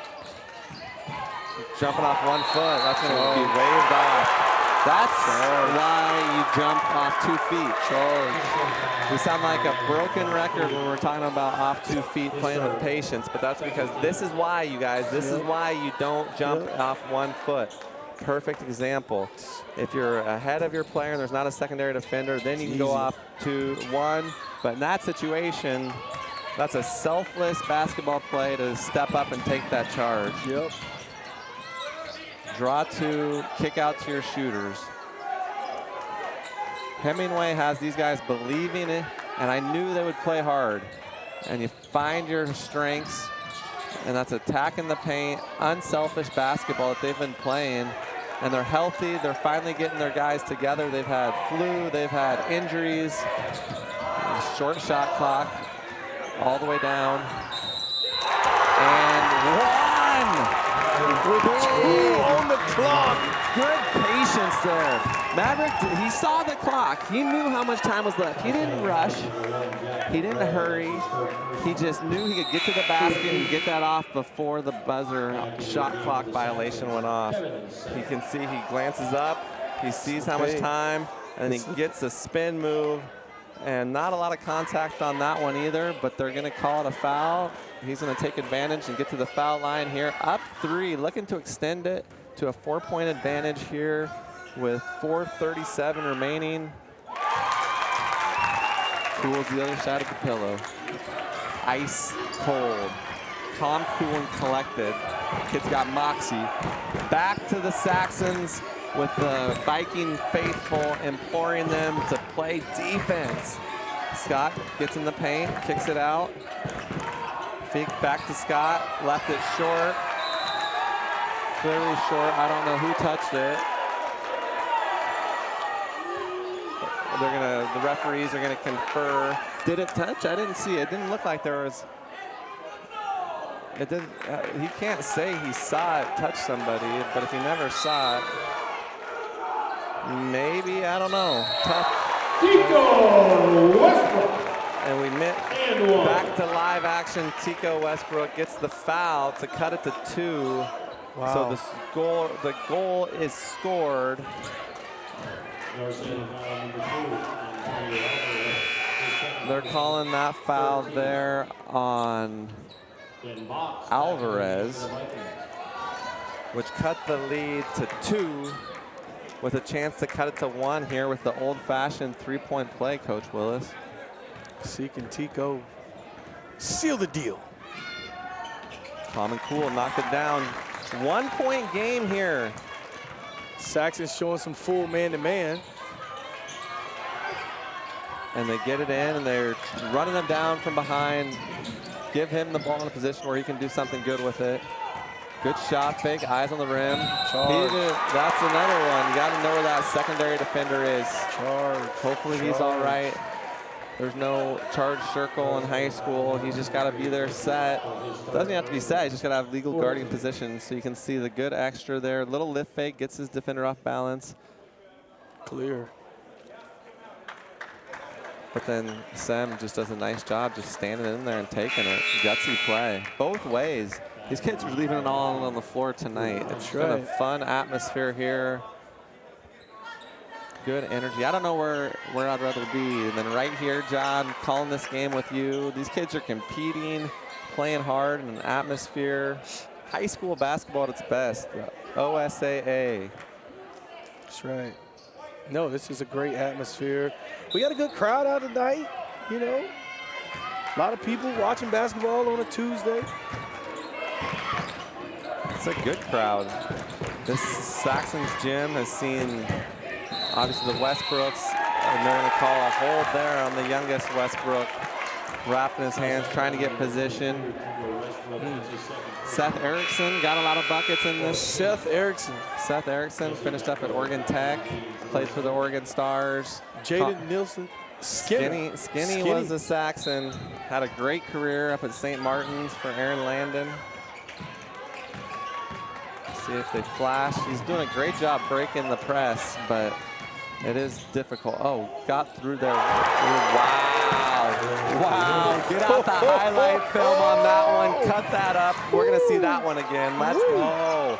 Jumping off 1 foot, that's going to be waved off. That's why you jump off 2 feet. Charge. We sound like a broken record when we're talking about off 2 feet playing with patience, but that's because this is why, you guys, this is why you don't jump off 1 foot. Perfect example. If you're ahead of your player and there's not a secondary defender, then you can go off 2-1. But in that situation, that's a selfless basketball play to step up and take that charge. Yep. Draw 2, kick out to your shooters. Hemingway has these guys believing it, and I knew they would play hard. And you find your strengths, and that's attacking the paint, unselfish basketball that they've been playing. And they're healthy, they're finally getting their guys together. They've had flu, they've had injuries. Short shot clock all the way down. And 1! with 2 on the clock. Good patience there. Maverick, he saw the clock. He knew how much time was left. He didn't rush. He didn't hurry. He just knew he could get to the basket and get that off before the buzzer shot clock violation went off. You can see he glances up. He sees how much time, and he gets a spin move. And not a lot of contact on that one either, but they're going to call it a foul. He's going to take advantage and get to the foul line here. Up 3, looking to extend it to a 4-point advantage here with 4:37 remaining. Cools the other side of the pillow. Ice cold. Calm, cool, and collected. Kid's got moxie. Back to the Saxons with the Viking faithful imploring them to play defense. Scott gets in the paint, kicks it out. Feek back to Scott, left it short. Clearly short, I don't know who touched it. The referees are gonna confer. Did it touch? I didn't see it. It didn't look like there was. It didn't. He can't say he saw it touch somebody, but if he never saw it, maybe, I don't know. Tough. Tico Westbrook. And we met back to live action. Tico Westbrook gets the foul to cut it to 2. Wow. So the goal is scored. They're calling that foul there on Alvarez, which cut the lead to 2 with a chance to cut it to 1 here with the old-fashioned 3-point play, Coach Willis. Seek and Tico seal the deal. Calm and cool, knocked it down. 1-point game here. Saxon's showing some full man-to-man. And they get it in, and they're running them down from behind. Give him the ball in a position where he can do something good with it. Good shot fake, eyes on the rim. That's another one. You got to know where that secondary defender is. Hopefully he's all right. There's no charge circle in high school. He's just got to be there set. Doesn't have to be set. He's just got to have legal guarding position. So you can see the good extra there. Little lift fake, gets his defender off balance. Clear. But then Sam just does a nice job just standing in there and taking it. Gutsy play. Both ways. These kids are leaving it all on the floor tonight. It's been a fun atmosphere here. Good energy. I don't know where I'd rather be than right here, John, calling this game with you. These kids are competing, playing hard in an atmosphere. High school basketball at its best. The OSAA. That's right. No, this is a great atmosphere. We got a good crowd out tonight, you know. A lot of people watching basketball on a Tuesday. It's a good crowd. This Saxon's gym has seen, obviously, the Westbrooks, and they're going to call a hold there on the youngest Westbrook, wrapping his hands, trying to get position. Seth Erickson got a lot of buckets in this. Seth Erickson finished up at Oregon Tech, played for the Oregon Stars. Jaden Nielsen. Skinny was a Saxon. Had a great career up at St. Martin's for Aaron Landon. See if they flash. He's doing a great job breaking the press, but it is difficult. Oh, got through there. Wow. Get out the highlight film on that one. Cut that up. We're going to see that one again. Let's go.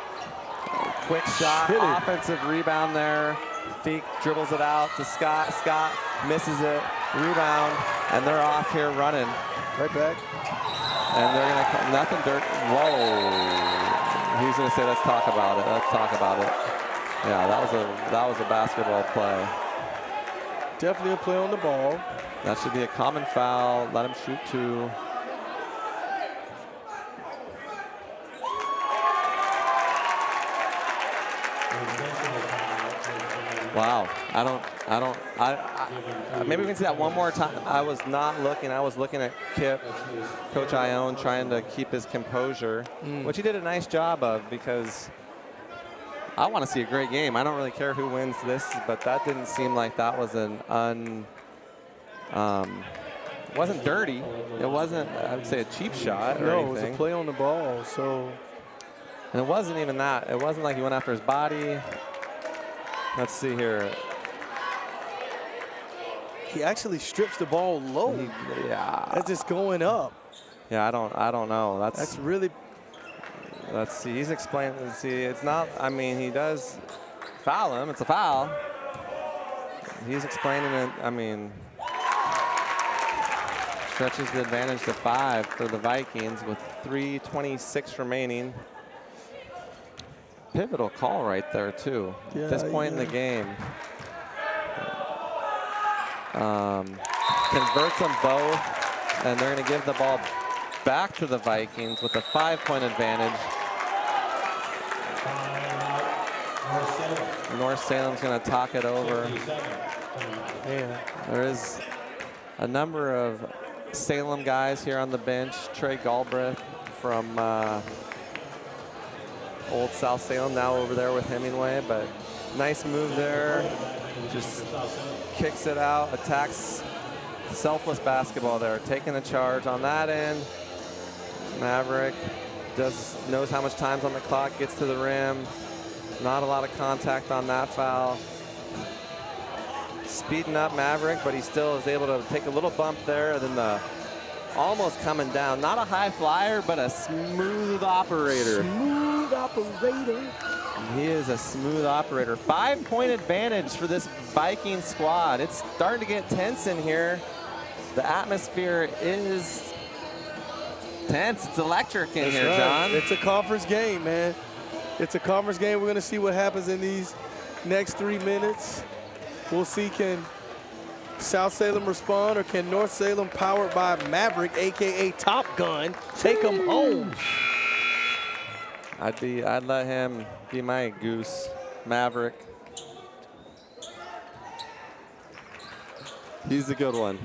Quick shot. Offensive rebound there. Feek dribbles it out to Scott. Scott misses it. Rebound. And they're off here running. Right back. And they're going to, nothing dirt. Whoa. He's going to say, let's talk about it. Let's talk about it. Yeah, that was a basketball play. Definitely a play on the ball. That should be a common foul. Let him shoot 2. Wow. Maybe we can see that one more time. I was not looking. I was looking at Kip, Coach Ione, trying to keep his composure, which he did a nice job of, because I want to see a great game. I don't really care who wins this, but that didn't seem like that was an wasn't dirty. It wasn't, I would say, a cheap shot or anything. It was a play on the ball. So And it wasn't even that. It wasn't like he went after his body. Let's see here. He actually strips the ball low. Yeah. That's just going up. Yeah, I don't know. That's really. Let's see. He's explaining. Let's see. It's not. I mean, he does foul him. It's a foul. He's explaining it. I mean, stretches the advantage to 5 for the Vikings with 3:26 remaining. Pivotal call right there too. Yeah, At this point in the game. Converts them both, and they're going to give the ball back to the Vikings with a 5-point advantage. North Salem's going to talk it over. Yeah. There is a number of Salem guys here on the bench. Trey Galbraith from old South Salem, now over there with Hemingway, but nice move there. Just kicks it out, attacks. Selfless basketball there, taking the charge on that end. Maverick knows how much time's on the clock, gets to the rim. Not a lot of contact on that foul. Speeding up Maverick, but he still is able to take a little bump there, and then the almost coming down. Not a high flyer, but a smooth operator. Smooth operator. He is a smooth operator. 5-point advantage for this Viking squad. It's starting to get tense in here. The atmosphere is tense. It's electric in here, right, John. It's a conference game, man. It's a conference game. We're going to see what happens in these next 3 minutes. We'll see, can South Salem respond, or can North Salem, powered by Maverick, AKA Top Gun, take them home? I'd let him be my goose, Maverick. He's a good one.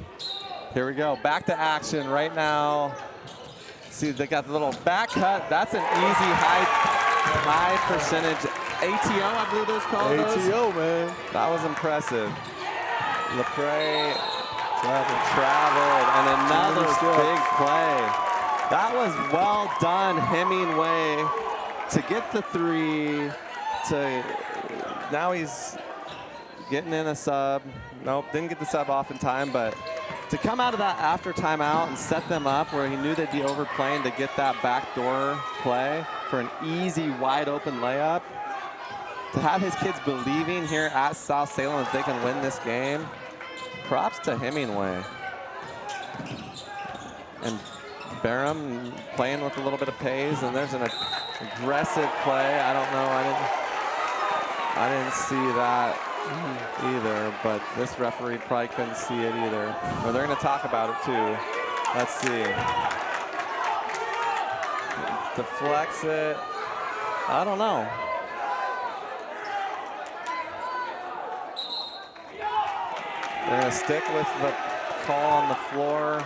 Here we go, back to action right now. See, they got the little back cut. That's an easy high percentage ATO, I believe it was called. ATO, man. That was impressive. LePray traveled, and another big play. That was well done, Hemingway, to get the 3. Now he's getting in a sub. Nope, didn't get the sub off in time, but to come out of that after timeout and set them up where he knew they'd be overplaying to get that backdoor play for an easy, wide open layup. To have his kids believing here at South Salem that they can win this game, props to Hemingway. And Barham playing with a little bit of pace, and there's an aggressive play. I don't know, I didn't see that either, but this referee probably couldn't see it either. Well, they're going to talk about it too. Let's see. Deflects it. I don't know. They're going to stick with the call on the floor.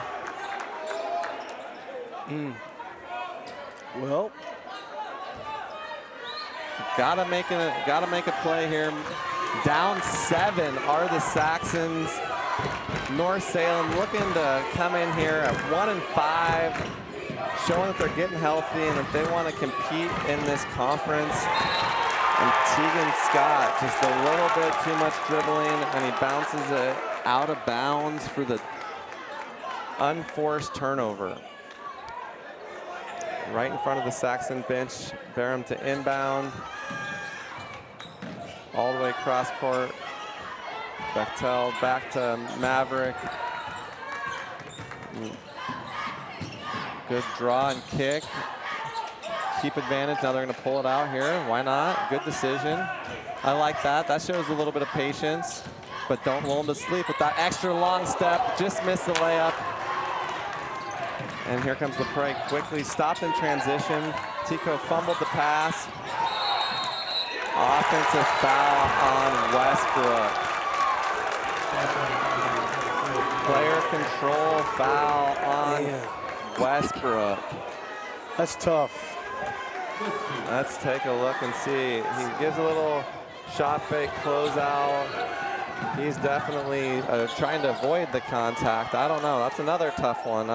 Well, gotta make a play here. Down 7 are the Saxons. North Salem looking to come in here at 1-5, showing that they're getting healthy and that they want to compete in this conference. And Tegan Scott, just a little bit too much dribbling, and he bounces it out of bounds for the unforced turnover. Right in front of the Saxon bench, Barham to inbound. All the way cross court. Bechtel back to Maverick. Good draw and kick. Keep advantage. Now they're going to pull it out here. Why not? Good decision. I like that. That shows a little bit of patience, but don't lull them to sleep with that extra long step. Just missed the layup. And here comes LePray, quickly stopped in transition. Tico fumbled the pass. Offensive foul on Westbrook. Player control foul on Westbrook. That's tough. Let's take a look and see. He gives a little shot fake closeout. He's definitely trying to avoid the contact. I don't know. That's another tough one.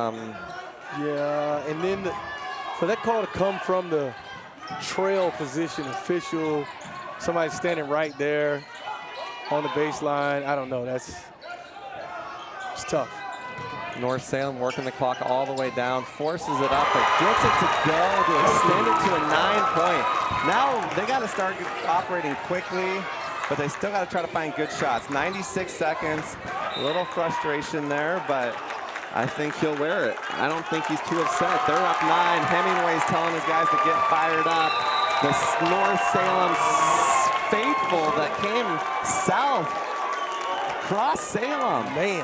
Yeah, and then for that call to come from the trail position official, somebody standing right there on the baseline. I don't know. It's tough. North Salem working the clock all the way down, forces it up, but gets it to go to extend it to a 9-point. Now they got to start operating quickly, but they still got to try to find good shots. 96 seconds, a little frustration there, but I think he'll wear it. I don't think he's too upset. They're up 9. Hemingway's telling his guys to get fired up. The North Salem faithful that came south across Salem. Man.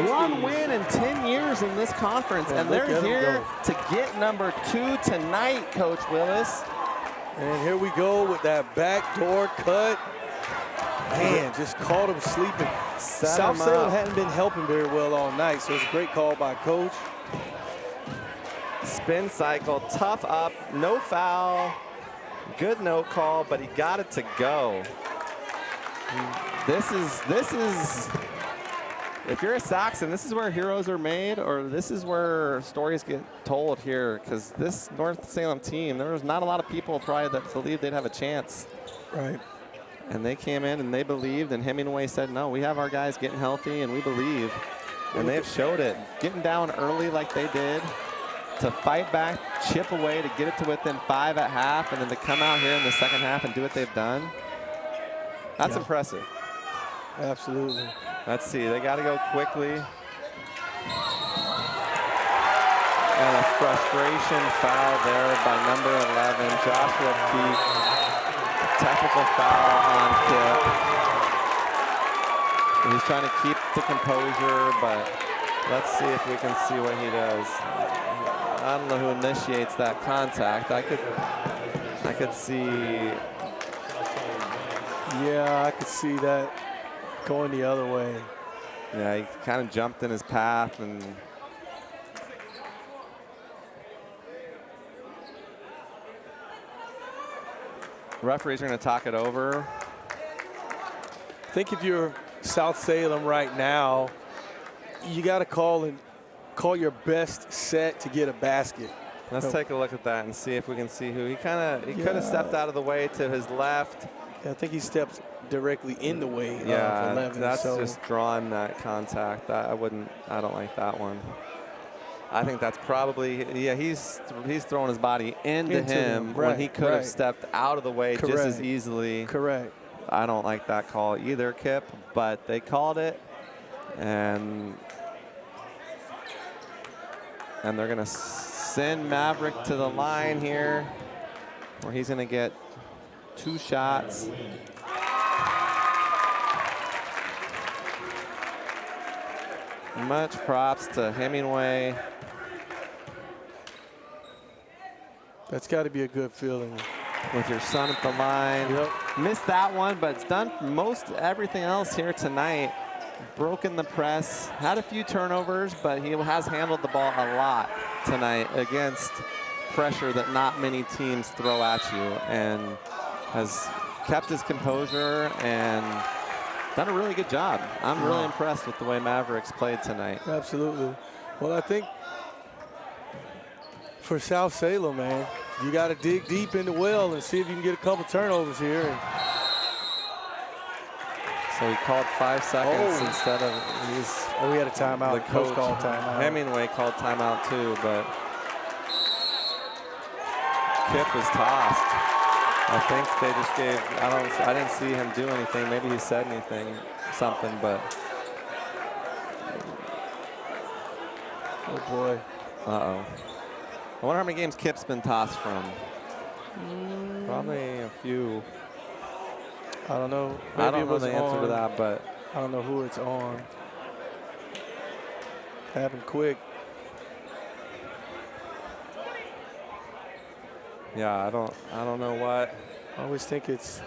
One win in 10 years in this conference, and they're here to get number 2 tonight, Coach Willis. And here we go with that backdoor cut. Man, just caught him sleeping. South Salem hadn't been helping very well all night, so it's a great call by Coach. Spin cycle, tough up, no foul. Good no call, but he got it to go. This is, if you're a Saxon, this is where heroes are made, or this is where stories get told here, because this North Salem team, there was not a lot of people probably that believed they'd have a chance. Right. And they came in and they believed, and Hemingway said, no, we have our guys getting healthy and we believe. And they've showed it. Getting down early like they did, to fight back, chip away, to get it to within 5 at half, and then to come out here in the second half and do what they've done. That's impressive. Absolutely. Let's see, they got to go quickly. And a frustration foul there by number 11, Joshua Peak. Technical foul on Kip. He's trying to keep the composure, but let's see if we can see what he does. I don't know who initiates that contact. I could see. Yeah, I could see that going the other way. Yeah, he kind of jumped in his path and. Referees are going to talk it over. I think if you're South Salem right now, you got to call your best set to get a basket. Let's take a look at that and see if we can see who he could have stepped out of the way to his left. Yeah, I think he stepped directly in the way of 11. That's just drawing that contact. I don't like that one. I think that's probably, he's throwing his body into him when he could have stepped out of the way just as easily. Correct. I don't like that call either, Kip, but they called it, and they're going to send Maverick to the line here, where he's going to get 2 shots. Much props to Hemingway. That's got to be a good feeling. With your son at the line. Yep. Missed that one, but it's done most everything else here tonight. Broken the press, had a few turnovers, but he has handled the ball a lot tonight against pressure that not many teams throw at you, and has kept his composure and done a really good job. I'm really impressed with the way Mavericks played tonight. Absolutely. Well, I think for South Salem, man, you got to dig deep in the well and see if you can get a couple turnovers here. So he called 5 seconds instead of we had a timeout. The coach called timeout. Hemingway called timeout too, but Kip was tossed. I think they just gave, I didn't see him do anything. Maybe he said something, but. Oh boy. Uh-oh. I wonder how many games Kip's been tossed from. Probably a few. I don't know. I don't know the answer to that, but. I don't know who it's on. Happened quick. Yeah, I don't know what. I always think it's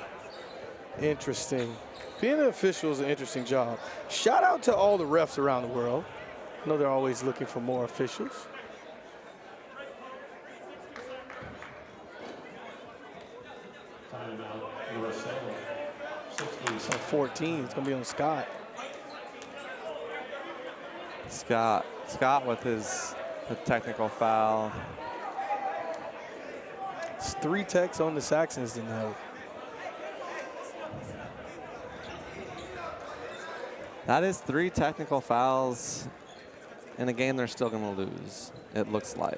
interesting. Being an official is an interesting job. Shout out to all the refs around the world. I know they're always looking for more officials. So 14, it's going to be on Scott. Scott with his technical foul. It's 3 techs on the Saxons tonight. That is 3 technical fouls in a game they're still going to lose, it looks like.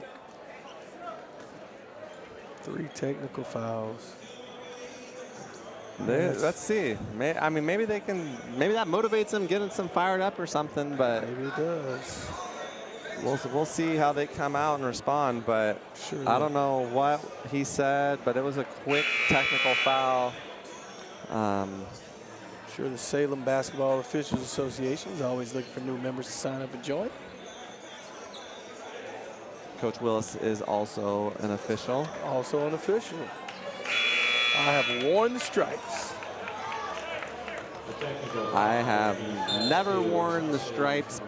3 technical fouls. Let's see. I mean, maybe they can. Maybe that motivates them, getting some fired up or something. But maybe it does. We'll see how they come out and respond. But Sure. I don't know what he said, but it was a quick technical foul. Sure, the Salem Basketball Officials Association is always looking for new members to sign up and join. Coach Willis is also an official. Also an official. I have worn the stripes. I have never worn the stripes,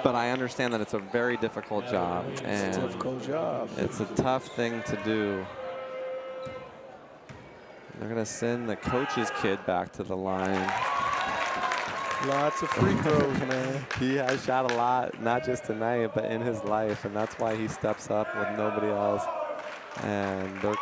but I understand that it's a very difficult job. And it's a difficult job. It's a tough thing to do. They're going to send the coach's kid back to the line. Lots of free throws, man. He has shot a lot, not just tonight, but in his life, and that's why he steps up with nobody else. And they're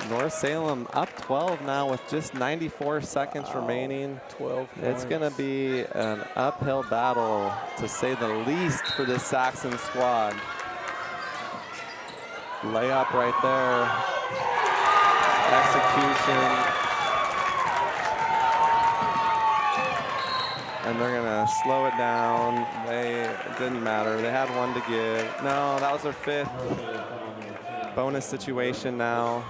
North Salem up 12 now with just 94 seconds remaining. 12 points. It's going to be an uphill battle, to say the least, for this Saxon squad. Layup right there. Execution. And they're going to slow it down. It didn't matter. They had one to give. No, that was their 5th. Bonus situation now.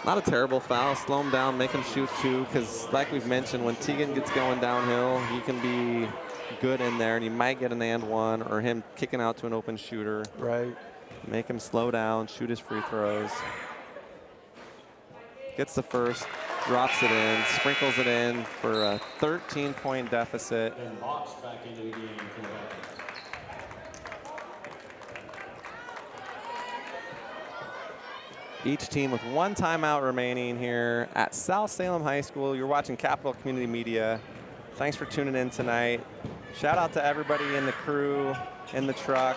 Not a terrible foul. Slow him down, make him shoot 2, because like we've mentioned, when Teagan gets going downhill, he can be good in there, and he might get an and 1, or him kicking out to an open shooter. Right. Make him slow down, shoot his free throws. Gets the first, drops it in, sprinkles it in for a 13-point deficit. And Box back into the game. Each team with 1 timeout remaining here at South Salem High School. You're watching Capital Community Media. Thanks for tuning in tonight. Shout out to everybody in the crew, in the truck.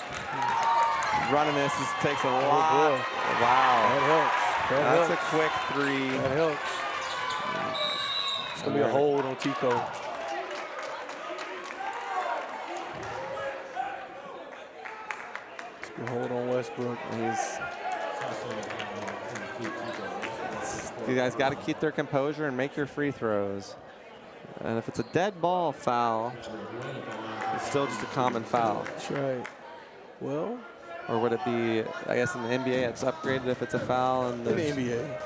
Running this takes a lot. Oh, wow. That helps. That's a quick 3. That helps. It's going to be a hold on Tico. It's going to hold on Westbrook. You guys got to keep their composure and make your free throws. And if it's a dead ball foul, it's still just a common foul. That's right. Well, or would it be, I guess in the NBA it's upgraded if it's a foul? In the NBA.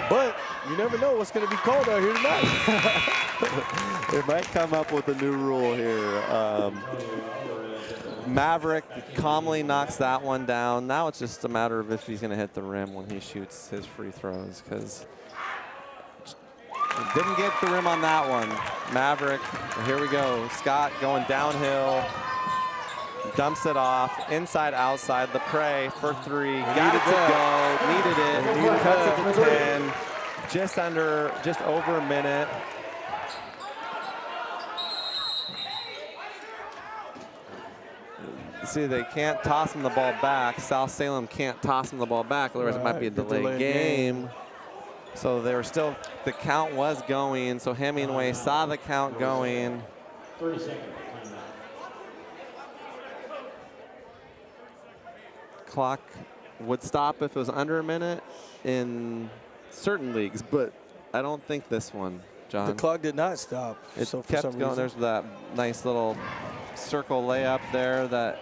But you never know what's going to be called out here tonight. They might come up with a new rule here. Maverick calmly knocks that one down. Now it's just a matter of if he's going to hit the rim when he shoots his free throws, because didn't get the rim on that one. Maverick, here we go. Scott going downhill, dumps it off, inside, outside, the prey for 3. Got it to go, needed it, cuts it to 10, just over a minute. See, they can't toss him the ball back. South Salem can't toss him the ball back, otherwise it might be a delayed game. So they were still, the count was going, so Hemingway saw the count going. 30 seconds. Clock would stop if it was under a minute in certain leagues, but I don't think this one, John. The clock did not stop. It so for kept some going. reason. There's that nice little circle layup there that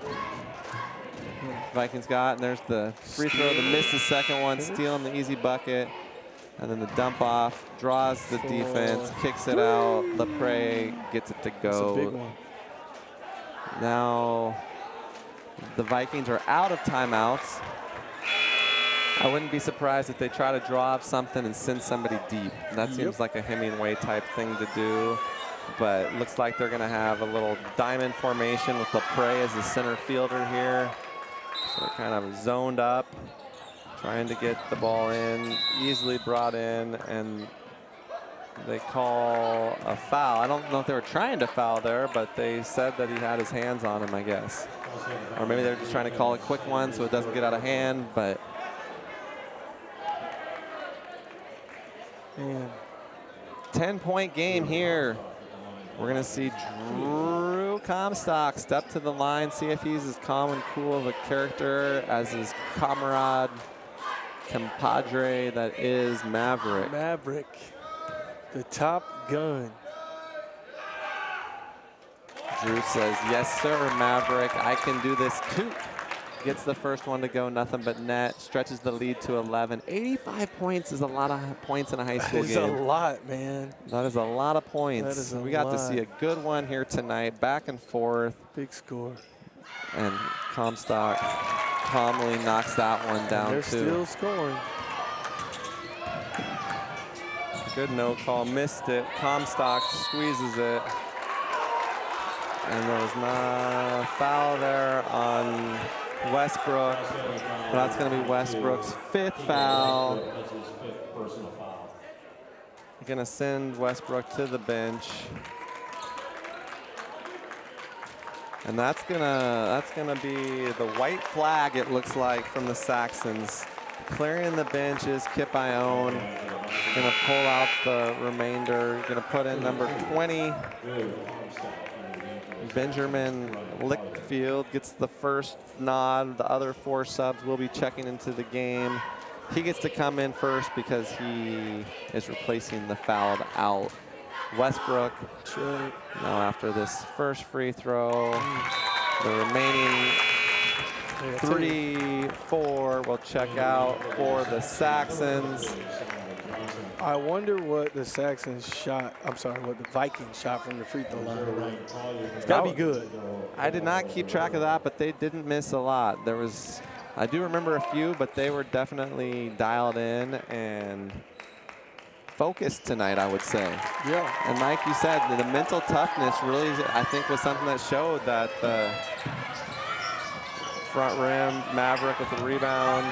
Vikings got, and there's the free throw, the miss the second one, stealing the easy bucket, and then the dump off, draws the defense, kicks it out, Lepre gets it to go. That's a big one. Now the Vikings are out of timeouts. I wouldn't be surprised if they try to draw up something and send somebody deep. That seems like a Hemingway type thing to do. But it looks like they're going to have a little diamond formation with Lepre as the center fielder here. So they're kind of zoned up, trying to get the ball in, easily brought in, and they call a foul. I don't know if they were trying to foul there, but they said that he had his hands on him, I guess. Or maybe they're just trying to call a quick one so it doesn't get out of hand, but. Man. 10-point game here. We're gonna see Drew Comstock step to the line, see if he's as calm and cool of a character as his comrade, compadre that is Maverick. Maverick, the top gun. Drew says, yes, sir, Maverick, I can do this too. Gets the first one to go, nothing but net, stretches the lead to 11. 85 points is a lot of points in a high school game. That is a lot, man. That is a lot of points. That is a we got to lot. see a good one here tonight, back and forth. Big score. And Comstock calmly knocks that one down They're too. still scoring. Good no call, missed it. Comstock squeezes it. And there was not a foul there on Westbrook. That's going to be Westbrook's 5th foul. That's his 5th personal foul. Going to send Westbrook to the bench. And that's gonna be the white flag, it looks like, from the Saxons. Clearing the bench is Kip Ione. Gonna pull out the remainder. Gonna put in number 20. Benjamin Lickfield gets the first nod. The other 4 subs will be checking into the game. He gets to come in first because he is replacing the fouled out Westbrook. Now after this first free throw, the remaining 3-4 will check out for the Saxons. I wonder what the Saxons shot, what the Vikings shot from the free throw line tonight. It's gotta be good. I did not keep track of that, but they didn't miss a lot. I do remember a few, but they were definitely dialed in and focused tonight, I would say. Yeah. And like you said, the mental toughness really, I think, was something that showed that the front rim, Maverick with the rebound.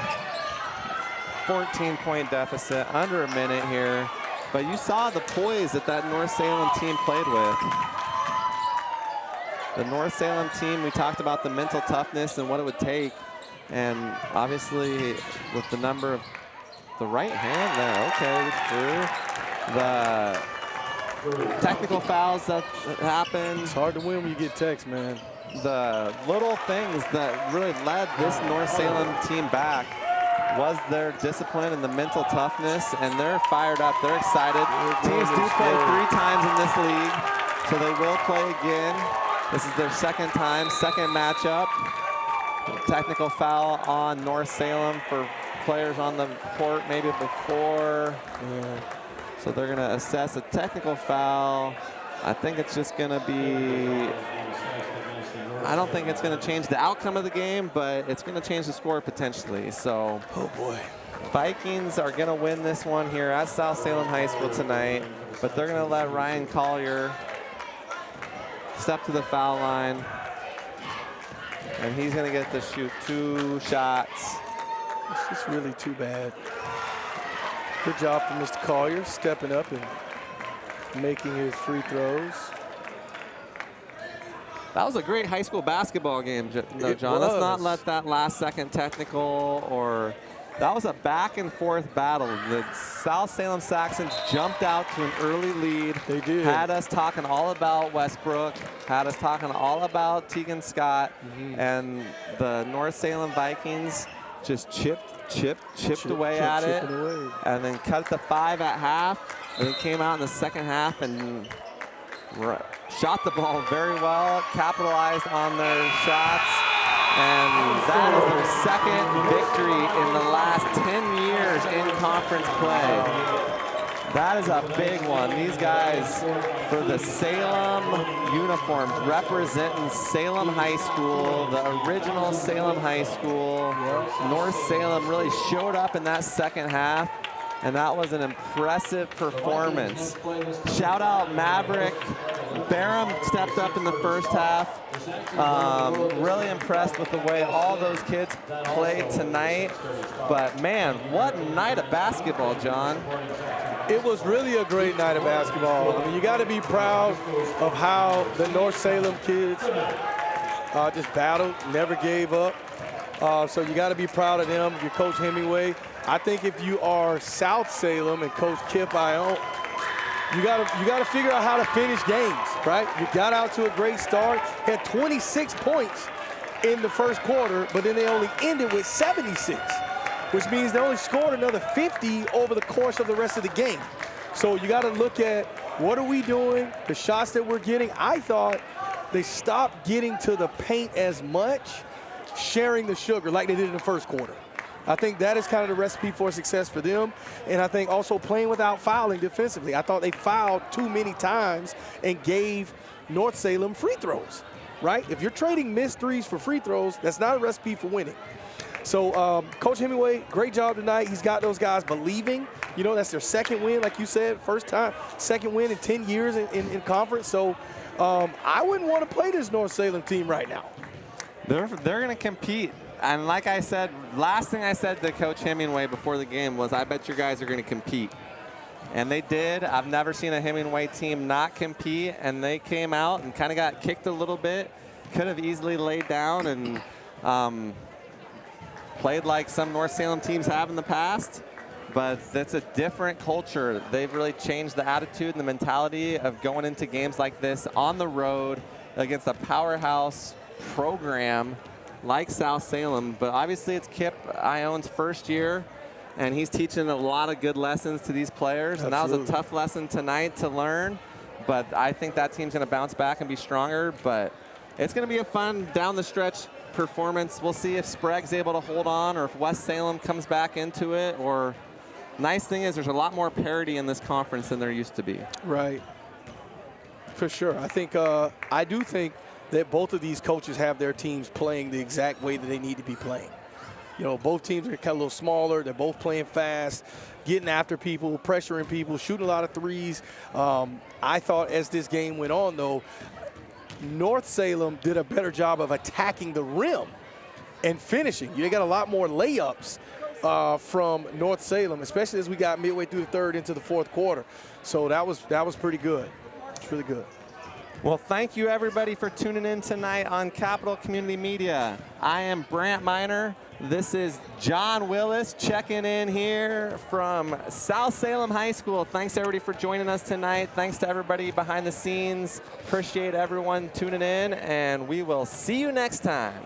14-point deficit, under a minute here. But you saw the poise that North Salem team played with. The North Salem team, we talked about the mental toughness and what it would take. And obviously, with the number of the right hand there, okay, through. The technical fouls that happened. It's hard to win when you get text, man. The little things that really led this North Salem team back was their discipline and the mental toughness, and they're fired up, they're excited. Teams do play 3 times in this league, so they will play again. This is their second time, second matchup. Technical foul on North Salem for players on the court maybe before. So they're gonna assess a technical foul. I think it's just gonna be, I don't think it's gonna change the outcome of the game, but it's gonna change the score potentially. So, oh boy. Vikings are gonna win this one here at South Salem High School tonight, but they're gonna let Ryan Collier step to the foul line. And he's gonna get to shoot 2 shots. It's just really too bad. Good job from Mr. Collier, stepping up and making his free throws. That was a great high school basketball game, John. Let's not let that last second technical or, that was a back and forth battle. The South Salem Saxons jumped out to an early lead. They did. Had us talking all about Westbrook, had us talking all about Tegan Scott, and the North Salem Vikings just chipped away at it, and then cut it to 5 at half, and then came out in the second half and shot the ball very well, capitalized on their shots, and that is their second victory in the last 10 years in conference play. That is a big one. These guys, for the Salem uniforms, representing Salem High School, the original Salem High School. North Salem really showed up in that second half, and that was an impressive performance. Shout out Maverick. Barham stepped up in the first half. Really impressed with the way all those kids played tonight. But man, what night of basketball, John. It was really a great night of basketball. I mean, you got to be proud of how the North Salem kids just battled, never gave up. So you got to be proud of them, your Coach Hemingway. I think if you are South Salem and Coach Kip Ione, you got to figure out how to finish games, right? You got out to a great start, had 26 points in the first quarter, but then they only ended with 76. Which means they only scored another 50 over the course of the rest of the game. So you got to look at what are we doing, the shots that we're getting. I thought they stopped getting to the paint as much, sharing the sugar like they did in the first quarter. I think that is kind of the recipe for success for them. And I think also playing without fouling defensively. I thought they fouled too many times and gave North Salem free throws, right? If you're trading missed threes for free throws, that's not a recipe for winning. So Coach Hemingway, great job tonight. He's got those guys believing. You know, that's their second win, like you said, second win in 10 years in conference. So I wouldn't want to play this North Salem team right now. They're going to compete. And like I said, last thing I said to Coach Hemingway before the game was, I bet you guys are going to compete. And they did. I've never seen a Hemingway team not compete. And they came out and kind of got kicked a little bit. Could have easily laid down and played like some North Salem teams have in the past, but that's a different culture. They've really changed the attitude and the mentality of going into games like this on the road against a powerhouse program like South Salem. But obviously it's Kip Ione's first year, and he's teaching a lot of good lessons to these players. Absolutely. And that was a tough lesson tonight to learn, but I think that team's going to bounce back and be stronger. But it's going to be a fun down the stretch performance. We'll see if Sprague's able to hold on or if West Salem comes back into it. Or nice thing is there's a lot more parity in this conference than there used to be. Right. For sure. I do think that both of these coaches have their teams playing the exact way that they need to be playing. You know, both teams are kind of a little smaller. They're both playing fast, getting after people, pressuring people, shooting a lot of threes. I thought as this game went on, though, North Salem did a better job of attacking the rim and finishing. They got a lot more layups from North Salem, especially as we got midway through the third into the fourth quarter. So that was pretty good. It's really good. Well, thank you everybody for tuning in tonight on Capital Community Media. I am Brant Miner. This is John Willis checking in here from South Salem High School. Thanks everybody for joining us tonight. Thanks to everybody behind the scenes. Appreciate everyone tuning in, and we will see you next time.